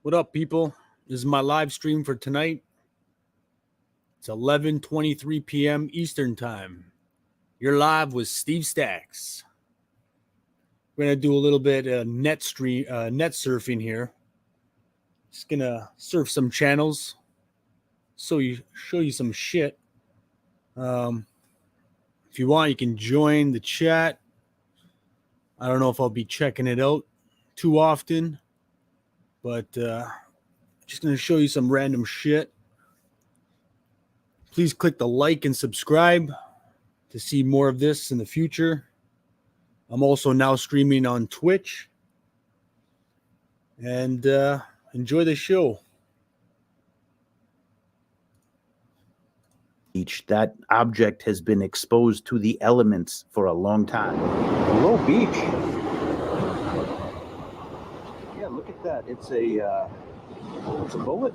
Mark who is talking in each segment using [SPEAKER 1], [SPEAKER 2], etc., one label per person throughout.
[SPEAKER 1] What up, people? This is my live stream for tonight. It's 11:23 p.m. Eastern Time. You're live with Steve Stacks. We're gonna do a little bit of net surfing here. Just gonna surf some channels, show you some shit. If you want, you can join the chat. I don't know if I'll be checking it out too often, but just gonna show you some random shit. Please click the like and subscribe to see more of this in the future. I'm also now streaming on Twitch. And enjoy the show.
[SPEAKER 2] That object has been exposed to the elements for a long time.
[SPEAKER 3] Low beach. Yeah, look at that. It's a bullet.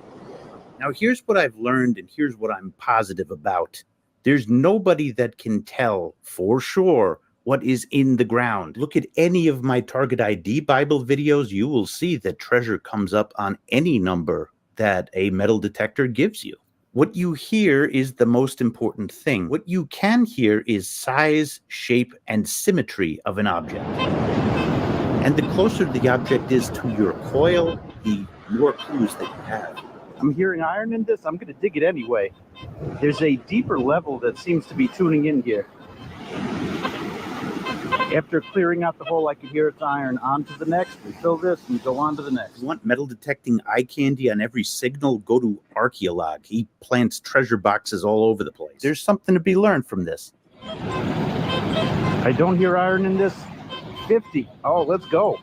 [SPEAKER 2] Now, here's what I've learned, and here's what I'm positive about. There's nobody that can tell for sure what is in the ground. Look at any of my Target ID Bible videos. You will see that treasure comes up on any number that a metal detector gives you. What you hear is the most important thing. What you can hear is size, shape, and symmetry of an object. And the closer the object is to your coil, the more clues that you have.
[SPEAKER 3] I'm hearing iron in this. I'm going to dig it anyway. There's a deeper level that seems to be tuning in here. After clearing out the hole, I can hear it's iron. On to the next. We fill this and go on to the next.
[SPEAKER 2] If you want metal detecting eye candy on every signal, go to Archeolog. He plants treasure boxes all over the place. There's something to be learned from this.
[SPEAKER 3] I don't hear iron in this. 50. Oh, let's go.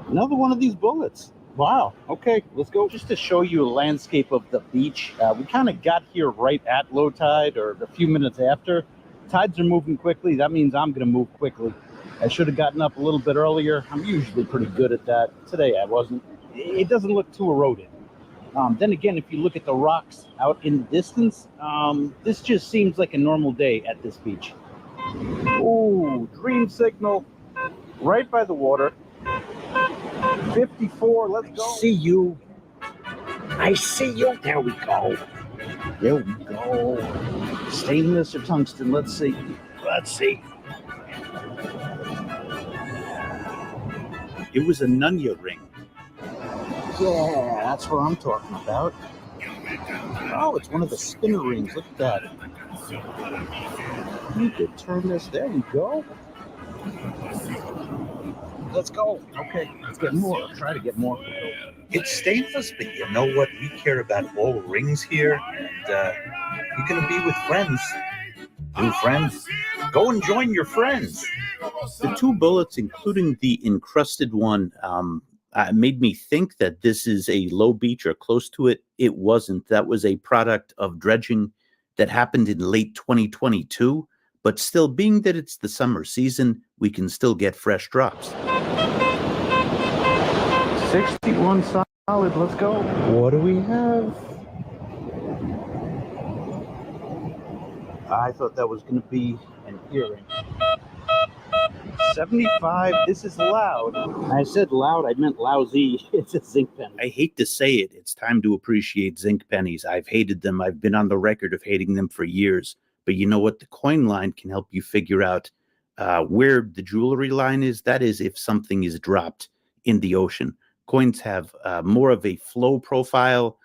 [SPEAKER 3] Another one of these bullets. Wow. Okay, let's go. Just to show you a landscape of the beach. We kind of got here right at low tide or a few minutes after. Tides are moving quickly. That means I'm going to move quickly. I should have gotten up a little bit earlier. I'm usually pretty good at that. Today I wasn't. It doesn't look too eroded. Then again, if you look at the rocks out in the distance, this just seems like a normal day at this beach. Ooh, dream signal right by the water. 54, let's go.
[SPEAKER 2] See you. I see you. There we go.
[SPEAKER 3] There we go. Stainless or tungsten? Let's see. Let's see.
[SPEAKER 2] It was a Nunya ring.
[SPEAKER 3] Yeah, that's what I'm talking about. Oh, it's one of the spinner rings. Look at that. You could turn this. There we go. Let's go. Okay, let's get more. Try to get more.
[SPEAKER 2] It's stainless, but you know what? We care about all rings here. And you're going to be with friends. New friends. Go and join your friends. The two bullets, including the encrusted one, made me think that this is a low beach or close to it. It wasn't. That was a product of dredging that happened in late 2022. But still, being that it's the summer season, we can still get fresh drops.
[SPEAKER 3] 61 solid. Let's go. What do we have? I thought that was going to be an earring. 75. This is loud. I said loud. I meant lousy. It's a zinc penny.
[SPEAKER 2] I hate to say it. It's time to appreciate zinc pennies. I've hated them. I've been on the record of hating them for years. But you know what? The coin line can help you figure out where the jewelry line is. That is if something is dropped in the ocean. Coins have more of a flow profile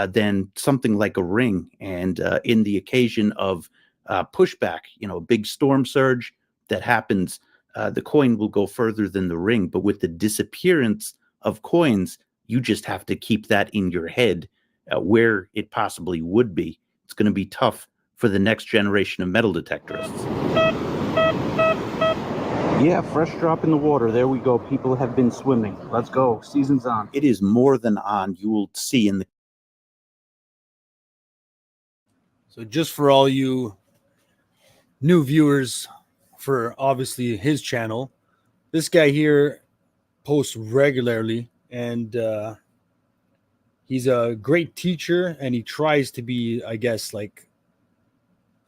[SPEAKER 2] than something like a ring. And in the occasion of pushback, a big storm surge that happens, the coin will go further than the ring. But with the disappearance of coins, you just have to keep that in your head where it possibly would be. It's going to be tough for the next generation of metal detectorists.
[SPEAKER 3] Yeah, fresh drop in the water. There we go. People have been swimming. Let's go. Season's on.
[SPEAKER 2] It is more than on. You will see in the...
[SPEAKER 1] So just for all you new viewers for obviously his channel, this guy here posts regularly, and he's a great teacher, and he tries to be, I guess, like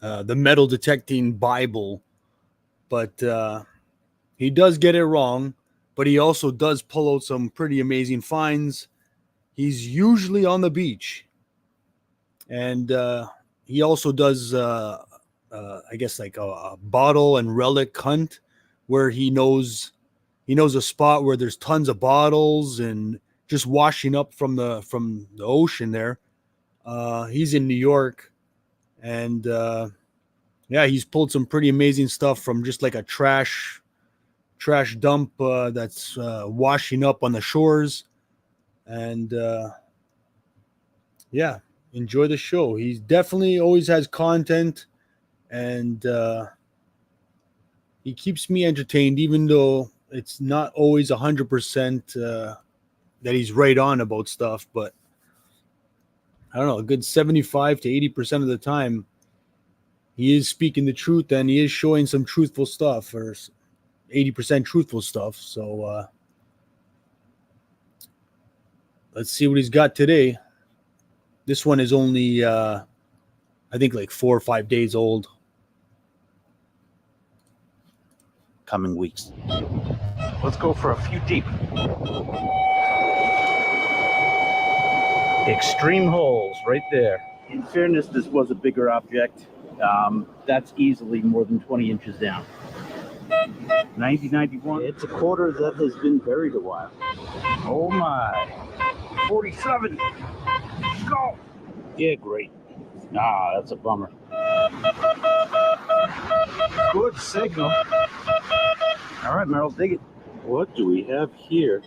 [SPEAKER 1] the metal detecting Bible, but he does get it wrong. But he also does pull out some pretty amazing finds. he's usually on the beach, and he also does, I guess, like a bottle and relic hunt, where he knows a spot where there's tons of bottles and just washing up from the ocean there. He's in New York, and yeah, he's pulled some pretty amazing stuff from just like a trash dump that's washing up on the shores. And yeah, enjoy the show. He definitely always has content, and he keeps me entertained, even though it's not always 100% that he's right on about stuff. But I don't know, a good 75 to 80% of the time, he is speaking the truth, and he is showing some truthful stuff, or 80% truthful stuff. So let's see what he's got today. This one is only, I think, like 4 or 5 days old.
[SPEAKER 2] Coming weeks.
[SPEAKER 3] Let's go for a few deep. Extreme holes right there. In fairness, this was a bigger object. That's easily more than 20 inches down. 90, 91. It's a quarter that has been buried a while. Oh my. 47. Go. Yeah, great. Ah, that's a bummer. Good signal. All right, Merrill, dig it. What do we have here?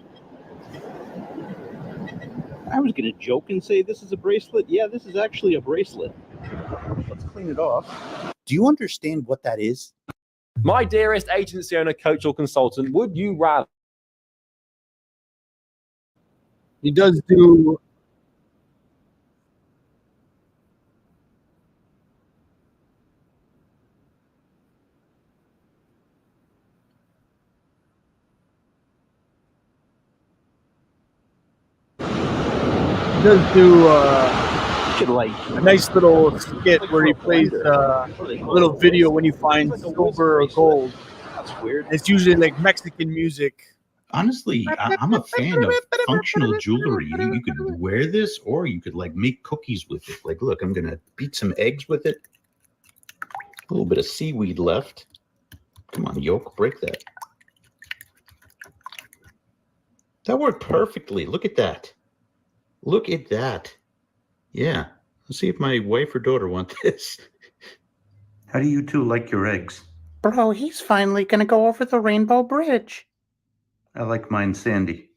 [SPEAKER 3] I was going to joke and say this is a bracelet. Yeah, this is actually a bracelet. Let's clean it off.
[SPEAKER 2] Do you understand what that is?
[SPEAKER 4] My dearest agency owner, coach, or consultant, would you rather?
[SPEAKER 1] He does do. He does do a nice little skit where he plays a little video when you find silver or gold.
[SPEAKER 3] That's weird.
[SPEAKER 1] It's usually like Mexican music.
[SPEAKER 2] Honestly, I'm a fan of functional jewelry. You could wear this, or you could like make cookies with it. Like, look, I'm gonna beat some eggs with it. A little bit of seaweed left. Come on, yolk, break that. That worked perfectly. Look at that. Look at that. Yeah. Let's see if my wife or daughter want this. How do you two like your eggs?
[SPEAKER 5] Bro, he's finally gonna go over the Rainbow Bridge.
[SPEAKER 2] I like mine sandy.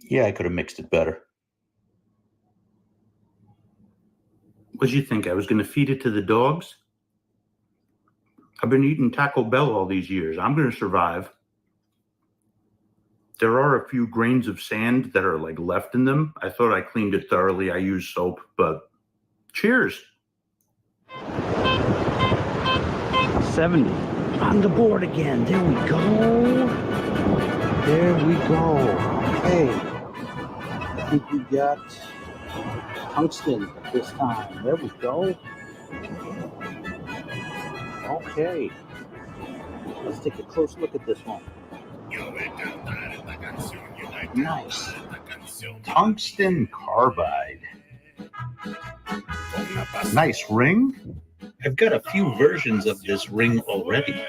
[SPEAKER 2] Yeah, I could have mixed it better. What'd you think? I was going to feed it to the dogs? I've been eating Taco Bell all these years. I'm going to survive. There are a few grains of sand that are like left in them. I thought I cleaned it thoroughly. I used soap, but cheers.
[SPEAKER 3] 70. On the board again. There we go. There we go. Okay. I think we got tungsten this time. There we go. Okay. Let's take a close look at this one. Nice.
[SPEAKER 2] Tungsten carbide. Nice ring. I've got a few versions of this ring already.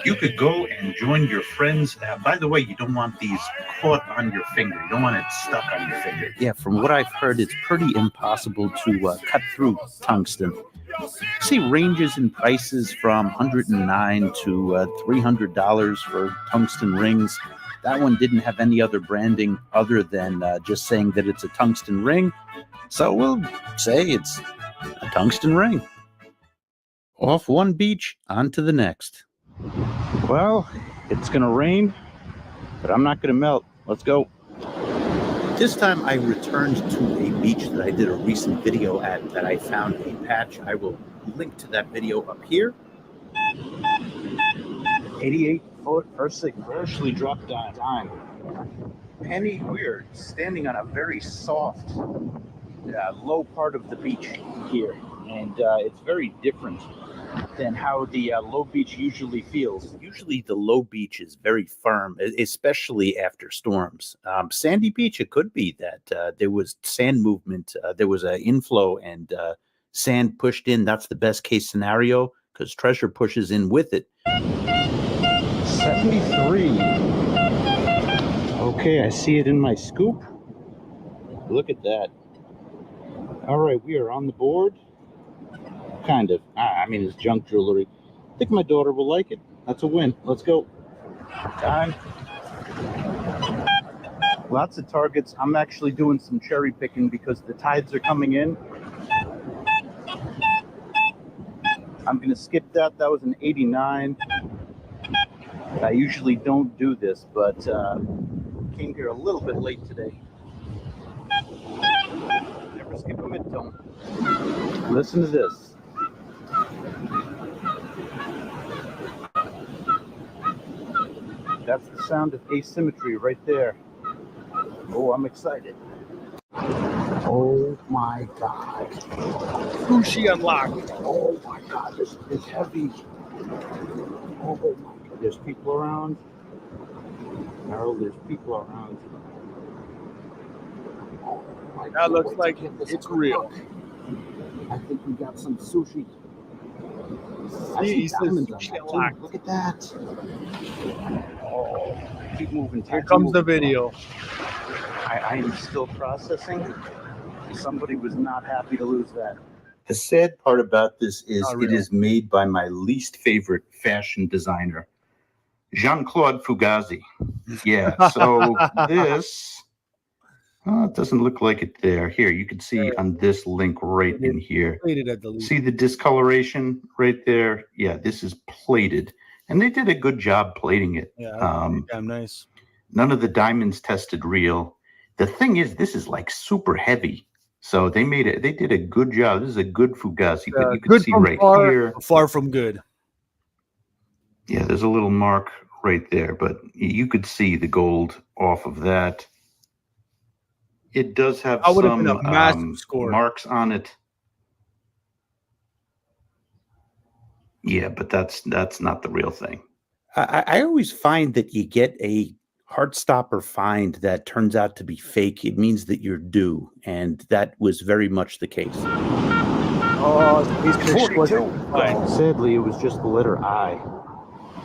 [SPEAKER 2] You could go and join your friends. By the way, you don't want these caught on your finger. You don't want it stuck on your finger.
[SPEAKER 3] Yeah, from what I've heard, it's pretty impossible to cut through tungsten. See ranges in prices from $109 to $300 for tungsten rings. That one didn't have any other branding other than just saying that it's a tungsten ring. So we'll say it's a tungsten ring. Off one beach, on to the next. Well, it's going to rain, but I'm not going to melt. Let's go.
[SPEAKER 2] This time I returned to a beach that I did a recent video at that I found a patch. I will link to that video up here.
[SPEAKER 3] 88 foot freshly dropped dime.
[SPEAKER 2] Penny, we're standing on a very soft,
[SPEAKER 3] low part of the beach here, and it's very different than how the low beach usually feels.
[SPEAKER 2] Usually the low beach is very firm, especially after storms. Sandy Beach, it could be that there was sand movement, there was an inflow and sand pushed in. That's the best case scenario because treasure pushes in with it.
[SPEAKER 3] 73. Okay, I see it in my scoop. Look at that. All right, we are on the board. Kind of. I mean, it's junk jewelry. I think my daughter will like it. That's a win. Let's go. Time. Lots of targets. I'm actually doing some cherry picking because the tides are coming in. I'm going to skip that. That was an 89. I usually don't do this, but came here a little bit late today. Never skip a midtone. Listen to this. That's the sound of asymmetry right there. Oh, I'm excited. Oh my God.
[SPEAKER 1] Sushi unlocked.
[SPEAKER 3] Oh my God, this is heavy. Oh my God, there's people around. Harold, there's people around. Oh my
[SPEAKER 1] That
[SPEAKER 3] God,
[SPEAKER 1] looks
[SPEAKER 3] wait to
[SPEAKER 1] like
[SPEAKER 3] give this
[SPEAKER 1] it's
[SPEAKER 3] a good
[SPEAKER 1] real.
[SPEAKER 3] look. I think we got some sushi. I
[SPEAKER 1] He
[SPEAKER 3] see
[SPEAKER 1] says
[SPEAKER 3] diamonds on
[SPEAKER 1] sushi
[SPEAKER 3] that, too.
[SPEAKER 1] unlocked.
[SPEAKER 3] Look at that. Oh, keep moving.
[SPEAKER 1] Here
[SPEAKER 3] Keep
[SPEAKER 1] comes the
[SPEAKER 3] moving.
[SPEAKER 1] video.
[SPEAKER 3] I am still processing. Somebody was not happy to lose that.
[SPEAKER 2] The sad part about this is
[SPEAKER 1] Not
[SPEAKER 2] it
[SPEAKER 1] real.
[SPEAKER 2] is made by my least favorite fashion designer, Jean-Claude Fugazi. Yeah, so this it doesn't look like it there. Here, you can see on this link right in here.
[SPEAKER 1] Plated at the least.
[SPEAKER 2] See the discoloration right there? Yeah, this is plated. And they did a good job plating it.
[SPEAKER 1] Yeah, that's pretty damn nice.
[SPEAKER 2] None of the diamonds tested real. The thing is, this is like super heavy. So they did a good job. This is a good Fugazi, but you can
[SPEAKER 1] Good
[SPEAKER 2] see
[SPEAKER 1] from
[SPEAKER 2] right
[SPEAKER 1] far,
[SPEAKER 2] here.
[SPEAKER 1] far from good.
[SPEAKER 2] Yeah, there's a little mark right there, but you could see the gold off of that. It does have
[SPEAKER 1] That would have been
[SPEAKER 2] some
[SPEAKER 1] a massive score.
[SPEAKER 2] marks on it. Yeah, but that's not the real thing. I always find that you get a Heartstopper find that turns out to be fake. It means that you're due, and that was very much the case.
[SPEAKER 1] Oh, these fish
[SPEAKER 3] 42.
[SPEAKER 1] wasn't fine.
[SPEAKER 3] Sadly, it was just the letter I.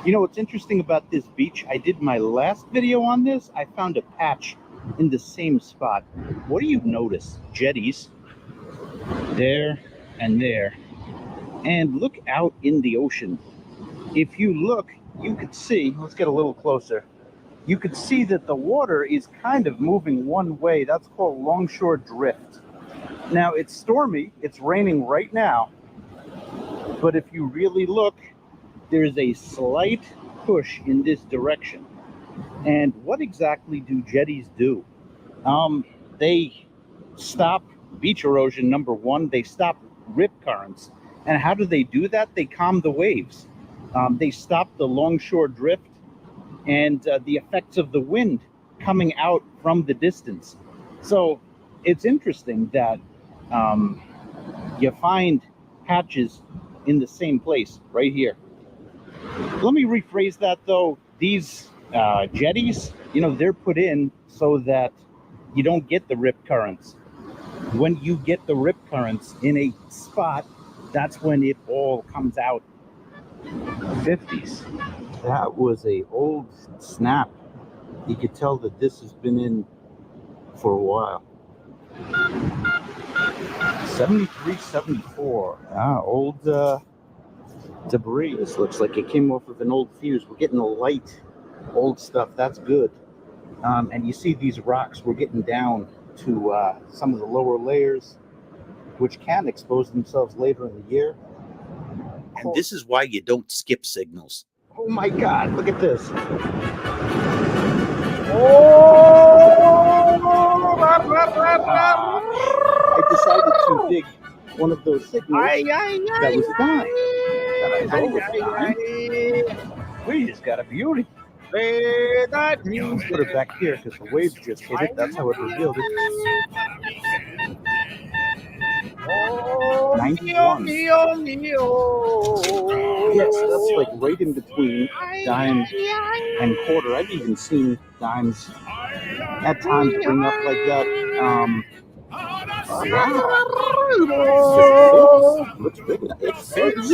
[SPEAKER 3] You know what's interesting about this beach? I did my last video on this. I found a patch in the same spot. What do you notice? Jetties. There and there. And look out in the ocean. If you look, you could see, let's get a little closer. You could see that the water is kind of moving one way. That's called longshore drift. Now, it's stormy. It's raining right now. But if you really look, there's a slight push in this direction. And what exactly do jetties do? They stop beach erosion, number one. They stop rip currents. And how do they do that? They calm the waves. They stop the longshore drift and the effects of the wind coming out from the distance. So it's interesting that you find patches in the same place right here. Let me rephrase that though. These jetties, they're put in so that you don't get the rip currents. When you get the rip currents in a spot, that's when it all comes out. 50s. That was a old snap. You could tell that this has been in for a while. 73, 74. Old debris. This looks like it came off of an old fuse. We're getting a light old stuff. That's good. And you see these rocks. We're getting down to some of the lower layers, which can expose themselves later in the year.
[SPEAKER 2] And this is why you don't skip signals.
[SPEAKER 3] Oh my God, look at this. I decided to dig one of those signals that was fine. We just got a beauty. Let's put it back here because the waves just hit it. That's how it revealed it. 91. Yes, that's like right in between dime and quarter. I've even seen dimes at times bring up like that. Looks big. It fits.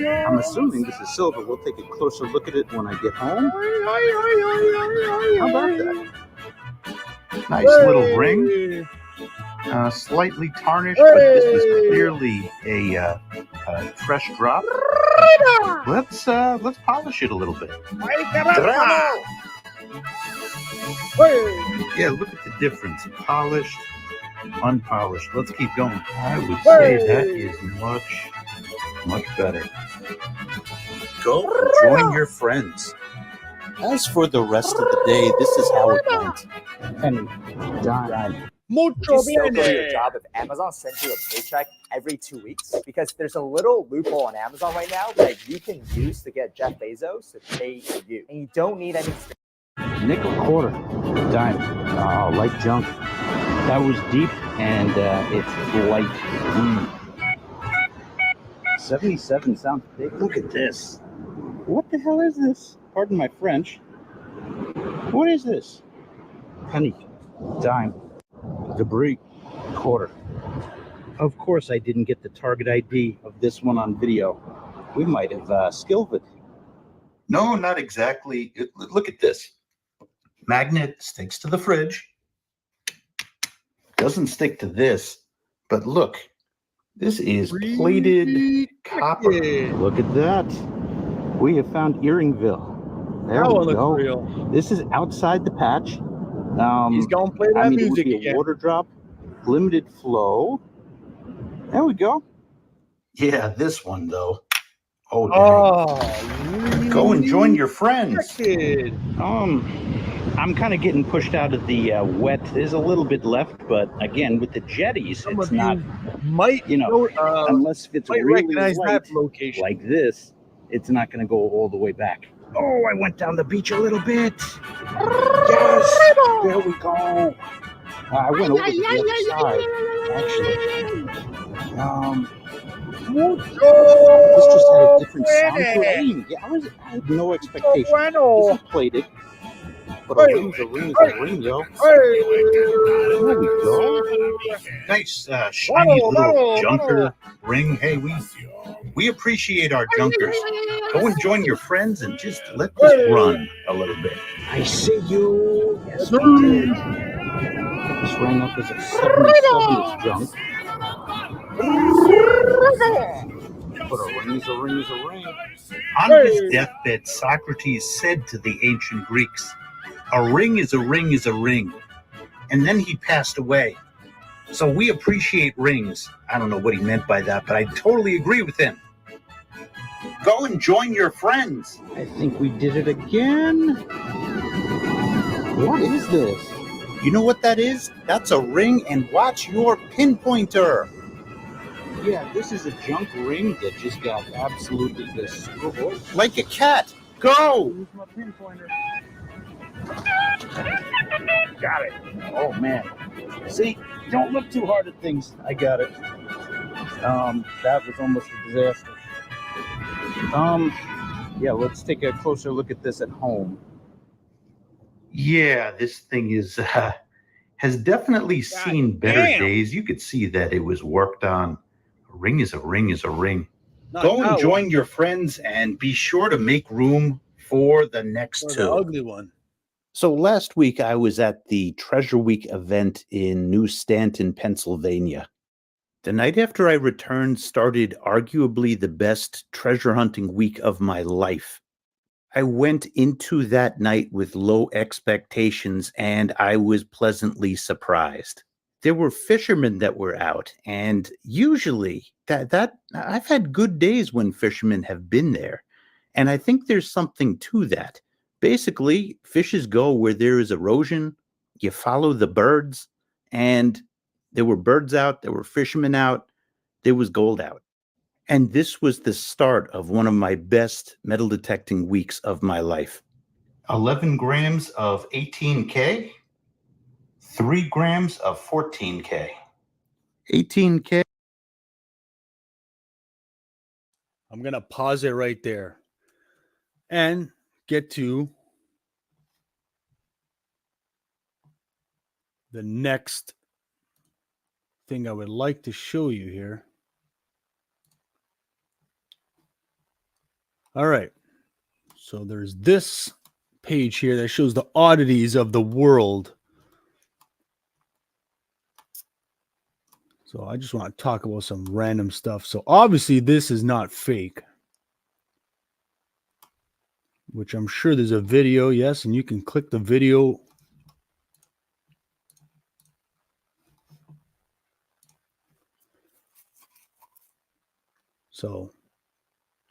[SPEAKER 3] I'm assuming this is silver. We'll take a closer look at it when I get home. How about that? Nice little ring. Slightly tarnished, but this was clearly a fresh drop. Let's polish it a little bit. Yeah, look at the difference. Polished, unpolished. Let's keep going. I would say that is much better. Go and join your friends. As for the rest of the day, this is how it went. Penny, dime.
[SPEAKER 6] Would you still go to your job if Amazon sent you a paycheck every 2 weeks? Because there's a little loophole on Amazon right now that you can use to get Jeff Bezos to pay you. And you don't need any...
[SPEAKER 3] Nickel, quarter, dime. Oh, light junk. That was deep, and it's light. 77 sounds big. Look at this. What the hell is this? Pardon my French. What is this? Penny, dime, debris, quarter. Of course, I didn't get the target ID of this one on video. We might have skilled it. No, not exactly. Look at this. Magnet sticks to the fridge. Doesn't stick to this, but look, this is plated copper. Look at that. We have found Earringville. There we go.
[SPEAKER 1] Real.
[SPEAKER 3] This is outside the patch.
[SPEAKER 1] He's gonna play that
[SPEAKER 3] it would
[SPEAKER 1] music
[SPEAKER 3] be
[SPEAKER 1] again.
[SPEAKER 3] a water drop, limited flow. There we go. Yeah, this one though. Oh, dang. Go and join your friends. I'm kind of getting pushed out of the wet. There's a little bit left, but again, with the jetties, it's not.
[SPEAKER 1] Might
[SPEAKER 3] unless it's
[SPEAKER 1] might
[SPEAKER 3] really
[SPEAKER 1] recognize
[SPEAKER 3] light,
[SPEAKER 1] that location.
[SPEAKER 3] like this, it's not going to go all the way back. Oh, I went down the beach a little bit. Yes, there we go. I went over to the other side, actually. This just had a different sound to it. I had no expectation. This is plated, but a ring's a ring is a ring, yo. There we go. Nice, shiny little junker ring. Hey, we appreciate our junkers. Go and join your friends and just let this run a little bit. I see you. Yes, we did. This rang up as a 77 is junk. But a ring is a ring is a ring. On his deathbed, Socrates said to the ancient Greeks, "A ring is a ring is a ring." And then he passed away. So we appreciate rings. I don't know what he meant by that, but I totally agree with him. Go and join your friends. I think we did it again. What is this? You know what that is? That's a ring, and watch your pinpointer. Yeah, this is a junk ring that just got absolutely destroyed. Like a cat. Go! Use my pinpointer. Got it. Oh, man. See, don't look too hard at things. I got it. That was almost a disaster. Yeah, let's take a closer look at this at home. Yeah, this thing has definitely seen better days. You could see that it was worked on. A ring is a ring is a ring. Go and join your friends and be sure to make room for the next two.
[SPEAKER 1] The ugly one.
[SPEAKER 2] So last week I was at the Treasure Week event in New Stanton, Pennsylvania. The night after I returned started arguably the best treasure hunting week of my life. I went into that night with low expectations and I was pleasantly surprised. There were fishermen that were out, and usually that I've had good days when fishermen have been there. And I think there's something to that. Basically, fishes go where there is erosion. You follow the birds, and there were birds out, there were fishermen out, there was gold out. And this was the start of one of my best metal detecting weeks of my life. 11 grams of 18K, 3 grams of 14K. 18K.
[SPEAKER 1] I'm going to pause it right there and get to the next thing I would like to show you here. All right. So there's this page here that shows the oddities of the world. So I just want to talk about some random stuff. So obviously this is not fake, which I'm sure there's a video. Yes, and you can click the video. So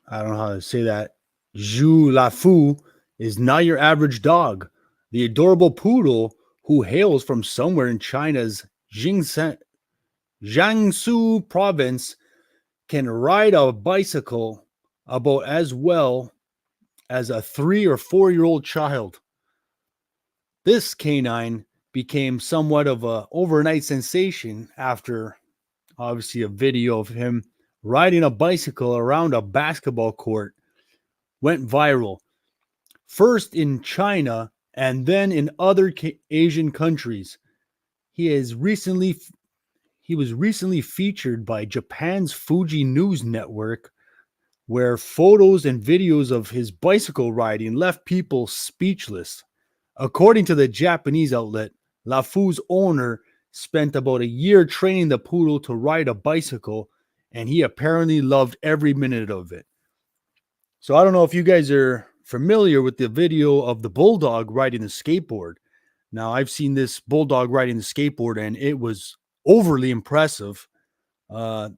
[SPEAKER 1] I don't know how to say that. Zhu Lafu is not your average dog. The adorable poodle who hails from somewhere in China's Jiangsu province can ride a bicycle about as well as a 3 or 4-year-old child. This canine became somewhat of an overnight sensation after obviously a video of him riding a bicycle around a basketball court went viral. First in China and then in other Asian countries. He was recently featured by Japan's Fuji News Network, where photos and videos of his bicycle riding left people speechless. According to the Japanese outlet, Lafu's owner spent about a year training the poodle to ride a bicycle, and he apparently loved every minute of it. So I don't know if you guys are familiar with the video of the bulldog riding the skateboard. Now, I've seen this bulldog riding the skateboard, and it was overly impressive.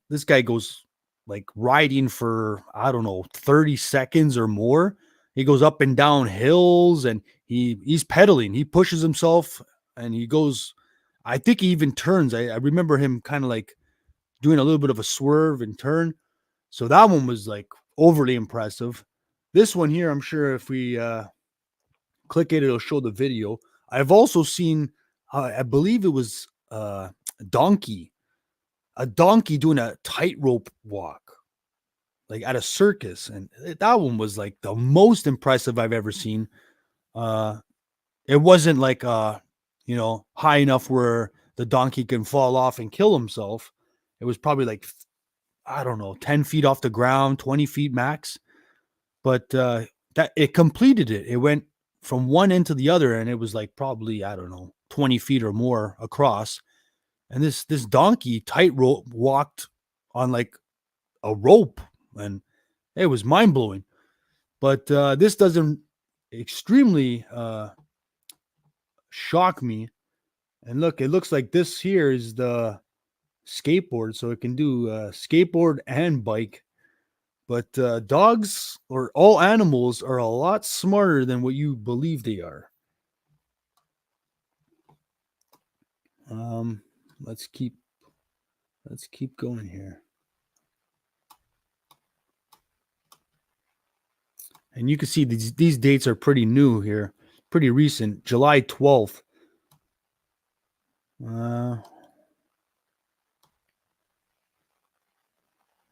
[SPEAKER 1] This guy goes like riding for, I don't know, 30 seconds or more. He goes up and down hills, and he's pedaling. He pushes himself, and he goes, I think he even turns. I remember him kind of like doing a little bit of a swerve and turn. So that one was like overly impressive. This one here, I'm sure if we click it, it'll show the video. I've also seen, I believe it was a donkey doing a tightrope walk, like at a circus. And that one was like the most impressive I've ever seen. It wasn't like, high enough where the donkey can fall off and kill himself. It was probably like, I don't know, 10 feet off the ground, 20 feet max. But that it completed it. It went from one end to the other, and it was like probably, I don't know, 20 feet or more across. And this donkey tightrope walked on like a rope, and it was mind blowing. But this doesn't extremely shock me. And look, it looks like this here is the skateboard, so it can do skateboard and bike. But dogs, or all animals, are a lot smarter than what you believe they are. Let's keep going here. And you can see these dates are pretty new here, pretty recent, July 12th.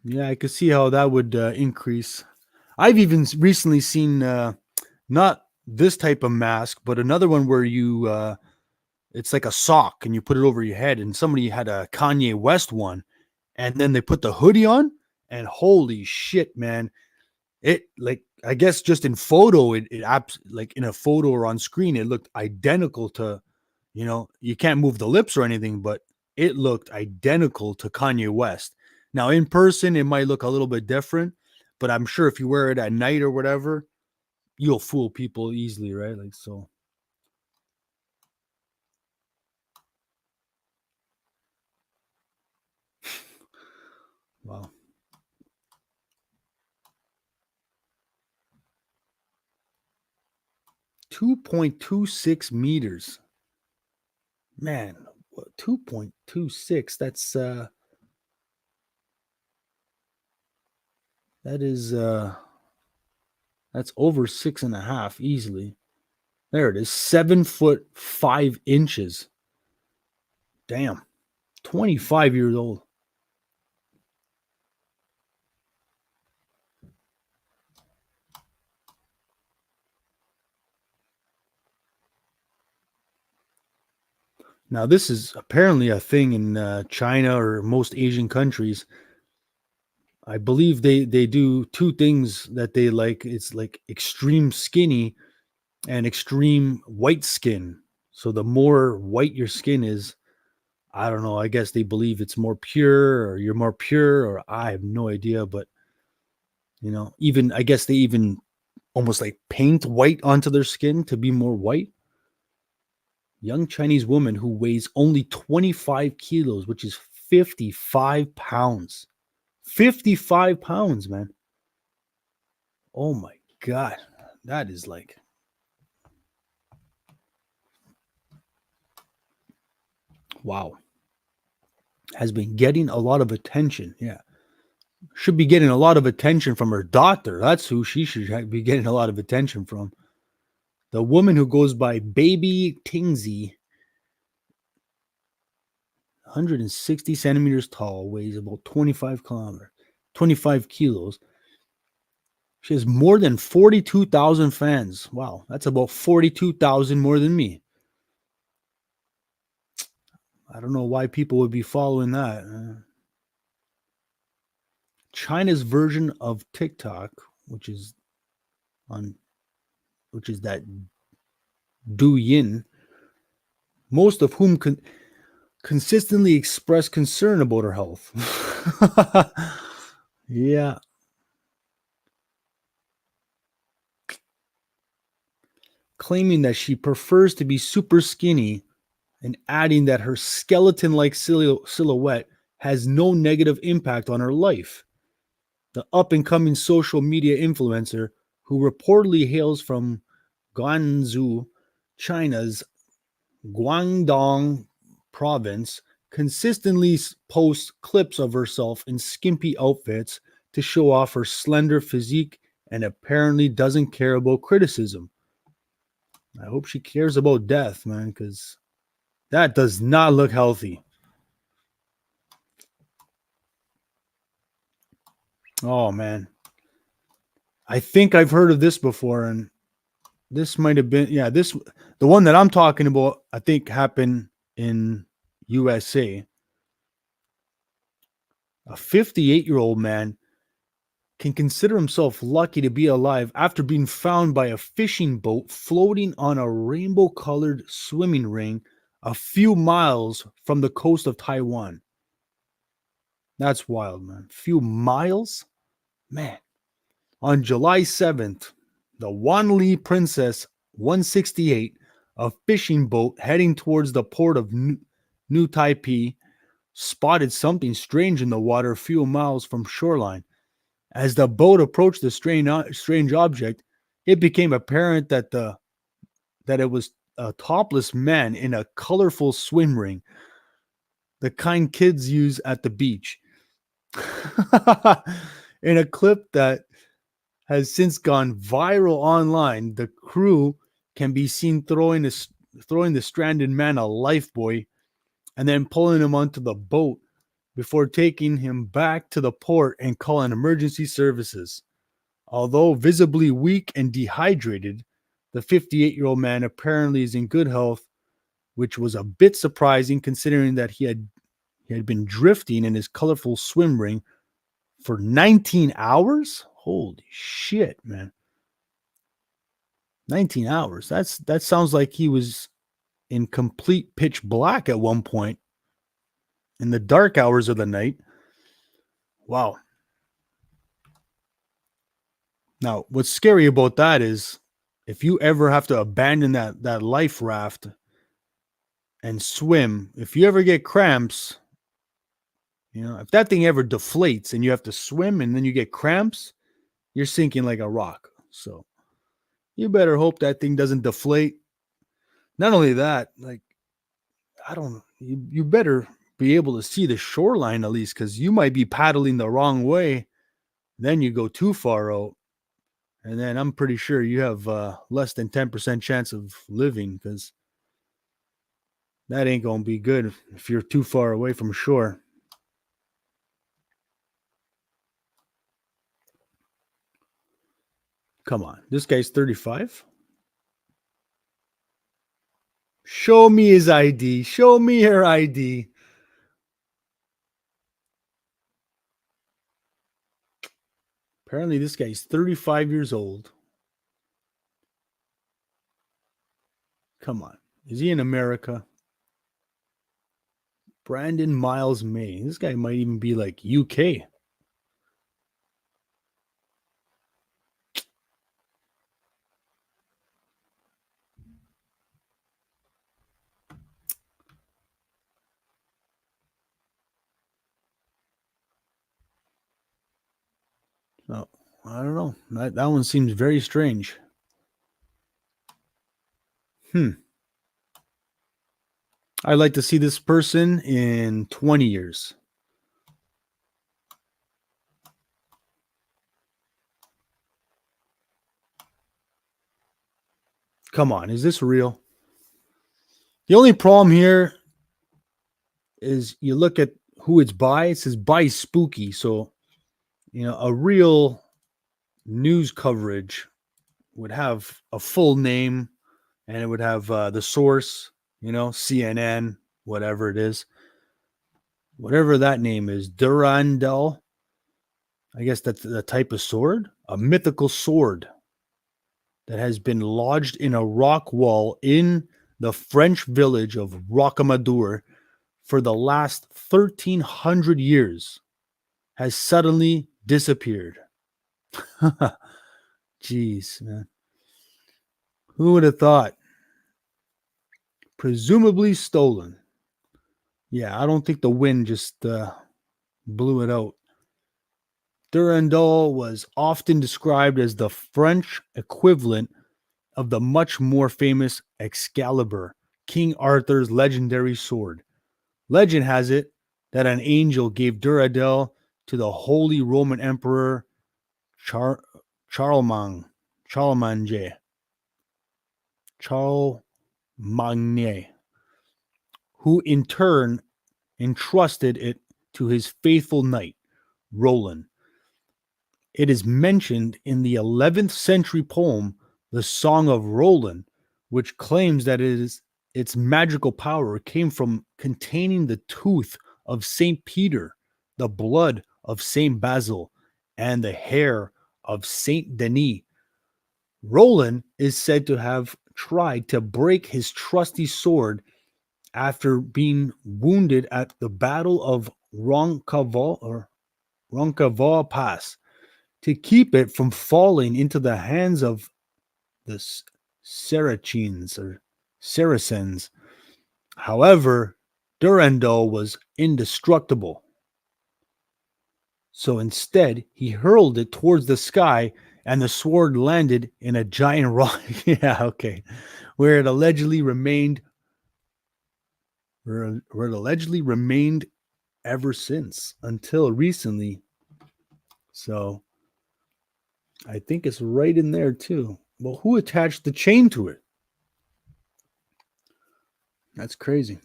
[SPEAKER 1] Yeah, I could see how that would increase. I've even recently seen not this type of mask, but another one where you it's like a sock and you put it over your head, and somebody had a Kanye West one, and then they put the hoodie on, and holy shit, man. It, like, I guess just in photo, like in a photo or on screen, it looked identical to, you can't move the lips or anything, but it looked identical to Kanye West. Now, in person, it might look a little bit different, but I'm sure if you wear it at night or whatever, you'll fool people easily, right? Like, so. Wow. .26 meters. Man, 2.26. That's that's over 6.5 easily. There it is, 7 foot 5 inches. Damn. 25 years old. Now, this is apparently a thing in China or most Asian countries. I believe they do two things that they like. It's like extreme skinny and extreme white skin. So the more white your skin is, I don't know. I guess they believe it's more pure, or you're more pure, or I have no idea. But even I guess they even almost like paint white onto their skin to be more white. Young Chinese woman who weighs only 25 kilos, which is 55 pounds. 55 pounds, man. Oh my God. That is like. Wow. Has been getting a lot of attention. Yeah. Should be getting a lot of attention from her doctor. That's who she should be getting a lot of attention from. The woman who goes by Baby Tingzi, 160 centimeters tall, weighs about 25 kilos. She has more than 42,000 fans. Wow, that's about 42,000 more than me. I don't know why people would be following that. China's version of TikTok, which is that Douyin, most of whom consistently express concern about her health. Yeah. Claiming that she prefers to be super skinny and adding that her skeleton-like silhouette has no negative impact on her life. The up-and-coming social media influencer, who reportedly hails from Guangzhou, China's Guangdong province, consistently posts clips of herself in skimpy outfits to show off her slender physique and apparently doesn't care about criticism. I hope she cares about death, man, because that does not look healthy. Oh, man. I think I've heard of this before, and this might have been, the one that I'm talking about, I think happened in USA. A 58-year-old man can consider himself lucky to be alive after being found by a fishing boat floating on a rainbow-colored swimming ring a few miles from the coast of Taiwan. That's wild, man. Few miles? Man. On July 7th, the Wanli Princess 168, a fishing boat heading towards the port of New Taipei, spotted something strange in the water a few miles from shoreline. As the boat approached the strange object, it became apparent that it was a topless man in a colorful swim ring, the kind kids use at the beach. In a clip that has since gone viral online, the crew can be seen throwing the stranded man a life buoy and then pulling him onto the boat before taking him back to the port and calling emergency services. Although visibly weak and dehydrated, the 58-year-old man apparently is in good health, which was a bit surprising considering that he had been drifting in his colorful swim ring for 19 hours. Holy shit, man. 19 hours. That sounds like he was in complete pitch black at one point in the dark hours of the night. Wow. Now, what's scary about that is if you ever have to abandon that life raft and swim, if you ever get cramps, if that thing ever deflates and you have to swim and then you get cramps, you're sinking like a rock. So you better hope that thing doesn't deflate. Not only that, like, you better be able to see the shoreline at least, because you might be paddling the wrong way. Then you go too far out. And then I'm pretty sure you have less than 10% chance of living, because That ain't gonna be good if you're too far away from shore. Come on, this guy's 35. Show me his ID. Show me her ID. Apparently, this guy's 35 years old. Come on. Is he in America? Brandon Miles May. This guy might even be like UK. So, I don't know. That one seems very strange. I'd like to see this person in 20 years. Come on, is this real? The only problem here is you look at who it's by. It says by Spooky. So, a real news coverage would have a full name and it would have the source, CNN, whatever it is. Whatever that name is, Durandal. I guess that's the type of sword, a mythical sword that has been lodged in a rock wall in the French village of Rocamadour for the last 1,300 years, has suddenly disappeared. Jeez, man. Who would have thought? Presumably stolen. Yeah, I don't think the wind just blew it out. Durandal was often described as the French equivalent of the much more famous Excalibur, King Arthur's legendary sword. Legend has it that an angel gave Durandal to the Holy Roman Emperor Charlemagne, who in turn entrusted it to his faithful knight, Roland. It is mentioned in the 11th century poem, The Song of Roland, which claims that its magical power came from containing the tooth of St. Peter, the blood of St. Basil, and the hair of St. Denis. Roland is said to have tried to break his trusty sword after being wounded at the Battle of Roncesvalles Pass to keep it from falling into the hands of the Saracens. However, Durandal was indestructible. So instead, he hurled it towards the sky and the sword landed in a giant rock. Yeah, okay. Where it allegedly remained ever since until recently. So I think it's right in there too. Well, who attached the chain to it? That's crazy.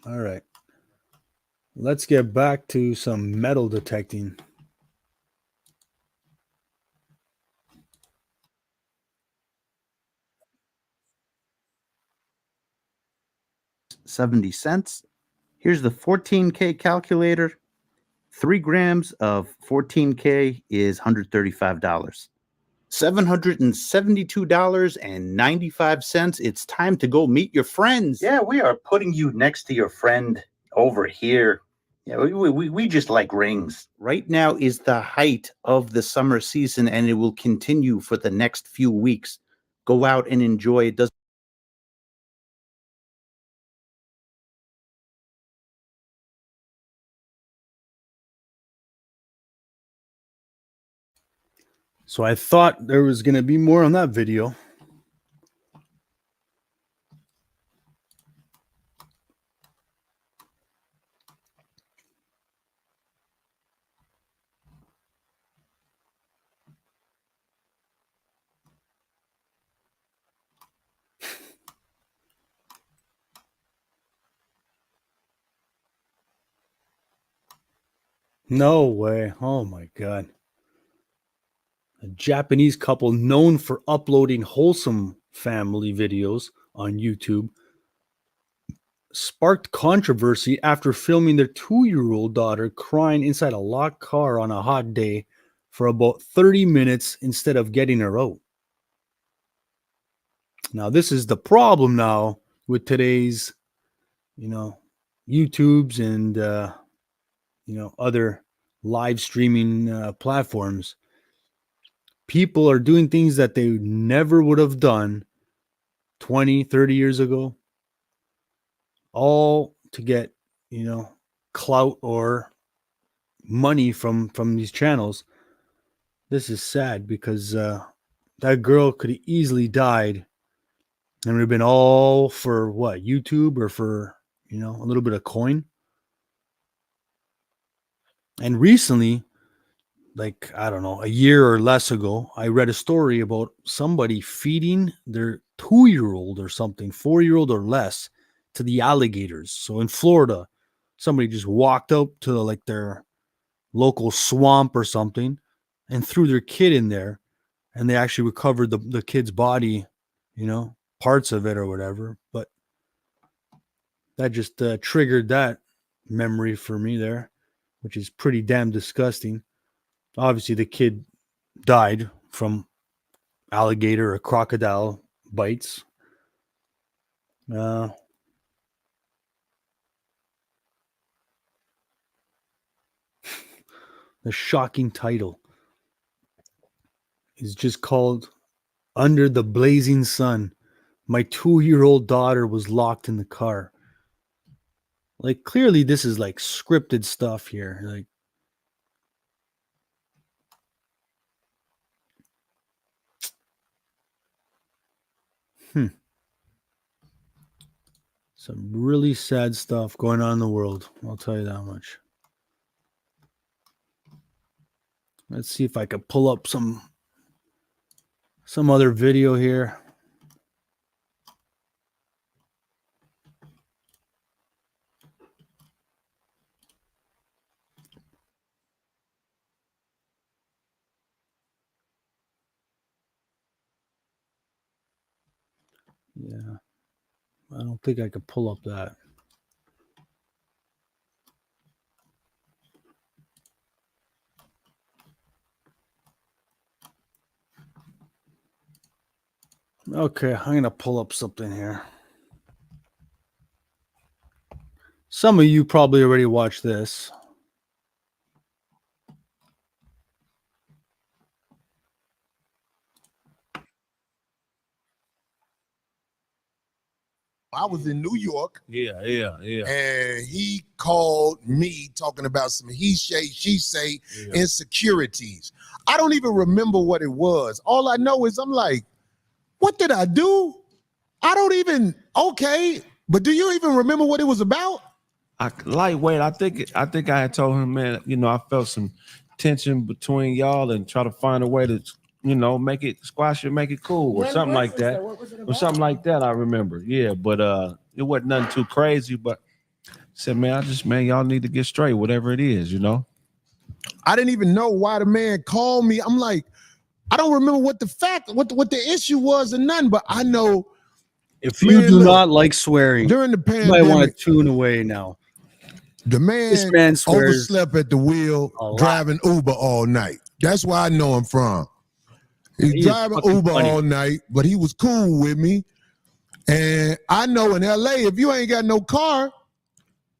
[SPEAKER 1] All right. Let's get back to some metal detecting.
[SPEAKER 2] $0.70. Here's the 14K calculator. 3 grams of 14K is $135. $772.95. It's time to go meet your friends. Yeah, we are putting you next to your friend over here. Yeah, we just like rings. Right now is the height of the summer season, and it will continue for the next few weeks. Go out and enjoy. It doesn't.
[SPEAKER 1] So I thought there was going to be more on that video. No way. Oh my God. A Japanese couple known for uploading wholesome family videos on YouTube sparked controversy after filming their 2-year-old daughter crying inside a locked car on a hot day for about 30 minutes instead of getting her out. Now, this is the problem now with today's, YouTubes and, other live streaming platforms. People are doing things that they never would have done 20, 30 years ago, all to get, clout or money from these channels. This is sad because that girl could have easily died and it would have been all for what, YouTube, or for, a little bit of coin. And recently, like, I don't know, a year or less ago, I read a story about somebody feeding their 2-year-old or something, 4-year-old or less, to the alligators. So in Florida, somebody just walked up to like their local swamp or something and threw their kid in there, and they actually recovered the kid's body, parts of it or whatever. But that just triggered that memory for me there, which is pretty damn disgusting. Obviously, the kid died from alligator or crocodile bites. The shocking title is just called Under the Blazing Sun. My 2-year-old daughter was locked in the car. Like, clearly this is like scripted stuff here. Like, some really sad stuff going on in the world. I'll tell you that much. Let's see if I can pull up some other video here. Yeah. I don't think I could pull up that. Okay, I'm going to pull up something here. Some of you probably already watched this.
[SPEAKER 7] I was in New York.
[SPEAKER 8] Yeah.
[SPEAKER 7] And he called me talking about some he say, she say insecurities. I don't even remember what it was. All I know is I'm like, what did I do? I don't even, okay. But do you even remember what it was about?
[SPEAKER 8] Lightweight. I think I had told him, man, I felt some tension between y'all and try to find a way to, make it squash it, make it cool, or something like that. Or something like that, I remember. Yeah, but it wasn't nothing too crazy. But I said, man, y'all need to get straight, whatever it is,
[SPEAKER 7] I didn't even know why the man called me. I'm like, I don't remember what the issue was or nothing, but I know.
[SPEAKER 1] If you do not like swearing
[SPEAKER 7] during the
[SPEAKER 1] you
[SPEAKER 7] pandemic,
[SPEAKER 1] might want to tune away now.
[SPEAKER 7] The man
[SPEAKER 1] swears
[SPEAKER 7] overslept at the wheel driving Uber all night. That's where I know him from. He's driving Uber all night, but he was cool with me. And I know in LA, if you ain't got no car,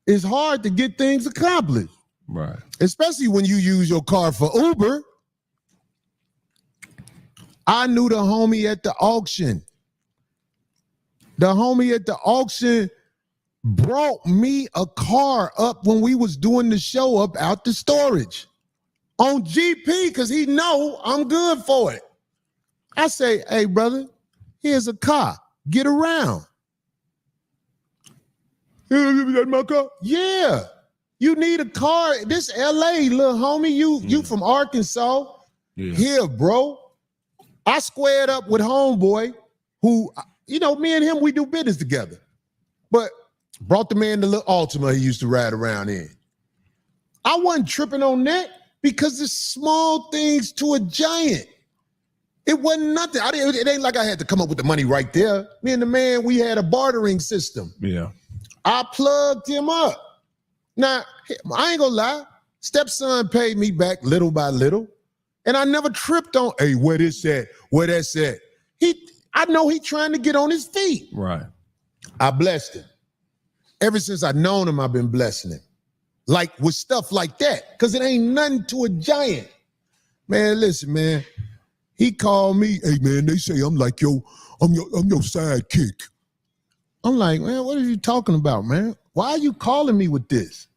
[SPEAKER 7] it's hard to get things accomplished.
[SPEAKER 8] Right.
[SPEAKER 7] Especially when you use your car for Uber. I knew the homie at the auction. The homie at the auction brought me a car up when we was doing the show up out the storage on GP because he know I'm good for it. I say, hey, brother, here's a car. Get around. My car? Yeah. You need a car. This LA, little homie. You from Arkansas.
[SPEAKER 8] Yeah.
[SPEAKER 7] Here, bro. I squared up with homeboy who, me and him, we do business together. But brought the man the little Altima he used to ride around in. I wasn't tripping on that because it's small things to a giant. It wasn't nothing. It ain't like I had to come up with the money right there. Me and the man, we had a bartering system.
[SPEAKER 8] Yeah.
[SPEAKER 7] I plugged him up. Now, I ain't gonna lie. Stepson paid me back little by little. And I never tripped on, hey, where this at? Where that's at? I know he trying to get on his feet.
[SPEAKER 8] Right.
[SPEAKER 7] I blessed him. Ever since I've known him, I've been blessing him. Like with stuff like that. Because it ain't nothing to a giant. Man, listen, man. He called me, hey man, they say I'm like I'm your sidekick. I'm like, man, what are you talking about, man? Why are you calling me with this?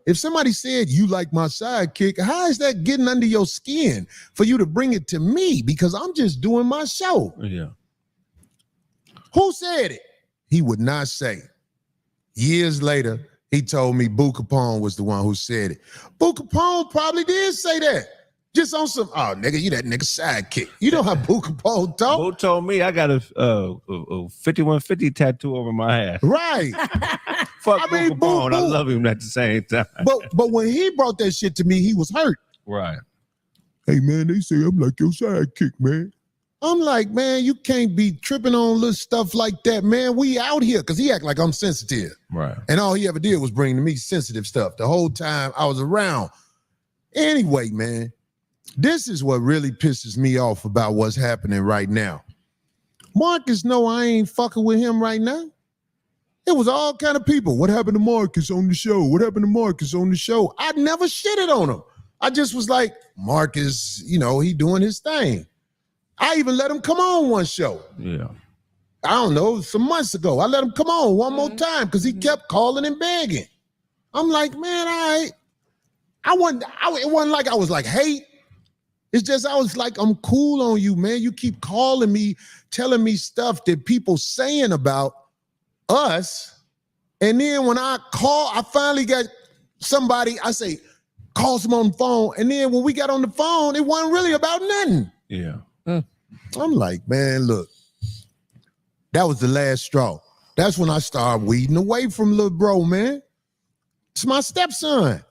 [SPEAKER 7] If somebody said you like my sidekick, how is that getting under your skin for you to bring it to me? Because I'm just doing my show.
[SPEAKER 8] Yeah.
[SPEAKER 7] Who said it? He would not say. Years later, he told me Boo Capone was the one who said it. Boo Capone probably did say that. Just on some, oh, nigga, you that nigga sidekick. You know how Boo Capone talk?
[SPEAKER 8] Who told me I got a 5150 tattoo over my ass?
[SPEAKER 7] Right.
[SPEAKER 8] Fuck
[SPEAKER 7] I mean,
[SPEAKER 8] Boo Capone.
[SPEAKER 7] Boo.
[SPEAKER 8] I love him at the same time.
[SPEAKER 7] But when he brought that shit to me, he was hurt.
[SPEAKER 8] Right.
[SPEAKER 7] Hey, man, they say I'm like your sidekick, man. I'm like, man, you can't be tripping on little stuff like that, man. We out here, because he act like I'm sensitive.
[SPEAKER 8] Right.
[SPEAKER 7] And all he ever did was bring to me sensitive stuff the whole time I was around. Anyway, man, this is what really pisses me off about what's happening right now. Marcus know I ain't fucking with him right now. It was all kind of people. What happened to Marcus on the show? What happened to Marcus on the show? I never shitted on him. I just was like, Marcus, you know, he doing his thing. I even let him come on one show.
[SPEAKER 8] Yeah.
[SPEAKER 7] I don't know, some months ago. I let him come on one more time because he kept calling and begging. I'm like, man, it wasn't like I was like, hate. It's just I was like, I'm cool on you, man. You keep calling me, telling me stuff that people saying about us. And then when I finally got somebody, I say, call some on the phone. And then when we got on the phone, it wasn't really about nothing.
[SPEAKER 8] Yeah.
[SPEAKER 7] I'm like, man, look, that was the last straw. That's when I started weeding away from little bro, man. It's my stepson.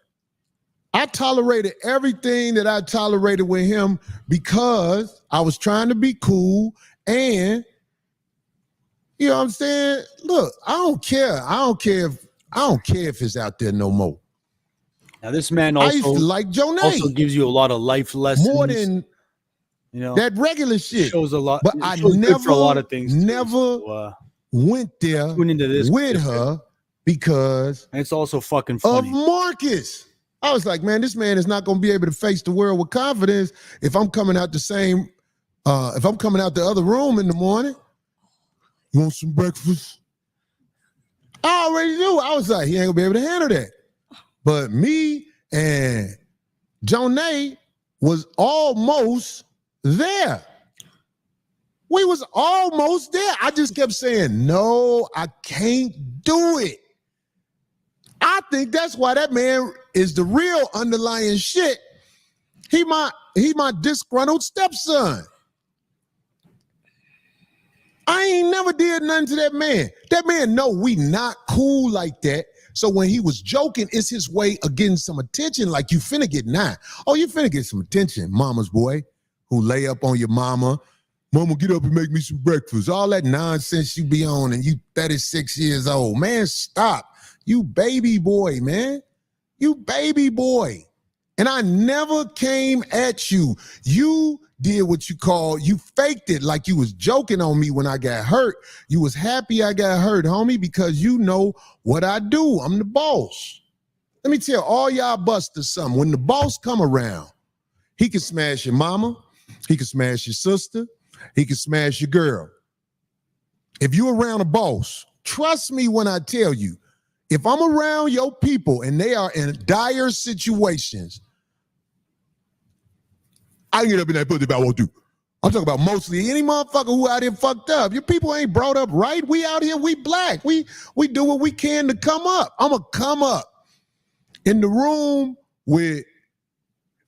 [SPEAKER 7] I tolerated everything that I tolerated with him because I was trying to be cool and, you know what I'm saying? Look, I don't care. I don't care if it's out there no more.
[SPEAKER 1] Now this man
[SPEAKER 7] I used to
[SPEAKER 1] also
[SPEAKER 7] like Joe Nate
[SPEAKER 1] gives you a lot of life lessons.
[SPEAKER 7] more than that regular shit.
[SPEAKER 1] Shows a lot,
[SPEAKER 7] but
[SPEAKER 1] it
[SPEAKER 7] I
[SPEAKER 1] shows good
[SPEAKER 7] never
[SPEAKER 1] for a lot of things.
[SPEAKER 7] never went there
[SPEAKER 1] tune into this
[SPEAKER 7] with her because
[SPEAKER 1] and it's also fucking
[SPEAKER 7] of
[SPEAKER 1] funny.
[SPEAKER 7] Marcus. I was like, man, this man is not going to be able to face the world with confidence if I'm coming out if I'm coming out the other room in the morning. You want some breakfast? I already knew. I was like, he ain't going to be able to handle that. But me and Jonay was almost there. We was almost there. I just kept saying, no, I can't do it. I think that's why that man is the real underlying shit. He my disgruntled stepson. I ain't never did nothing to that man. That man know we not cool like that. So when he was joking, it's his way of getting some attention. Like you finna get 9. Oh, you finna get some attention, mama's boy, who lay up on your mama. Mama, get up and make me some breakfast. All that nonsense you be on and you 36 years old. Man, stop. You baby boy, man. You baby boy. And I never came at you. You did what you faked it like you was joking on me when I got hurt. You was happy I got hurt, homie, because you know what I do. I'm the boss. Let me tell all y'all busters something. When the boss come around, he can smash your mama. He can smash your sister. He can smash your girl. If you're around a boss, trust me when I tell you, if I'm around your people and they are in dire situations, I can get up in that pussy if I want to. I'm talking about mostly any motherfucker who out here fucked up. Your people ain't brought up right. We out here, we black. We do what we can to come up. I'm going to come up in the room with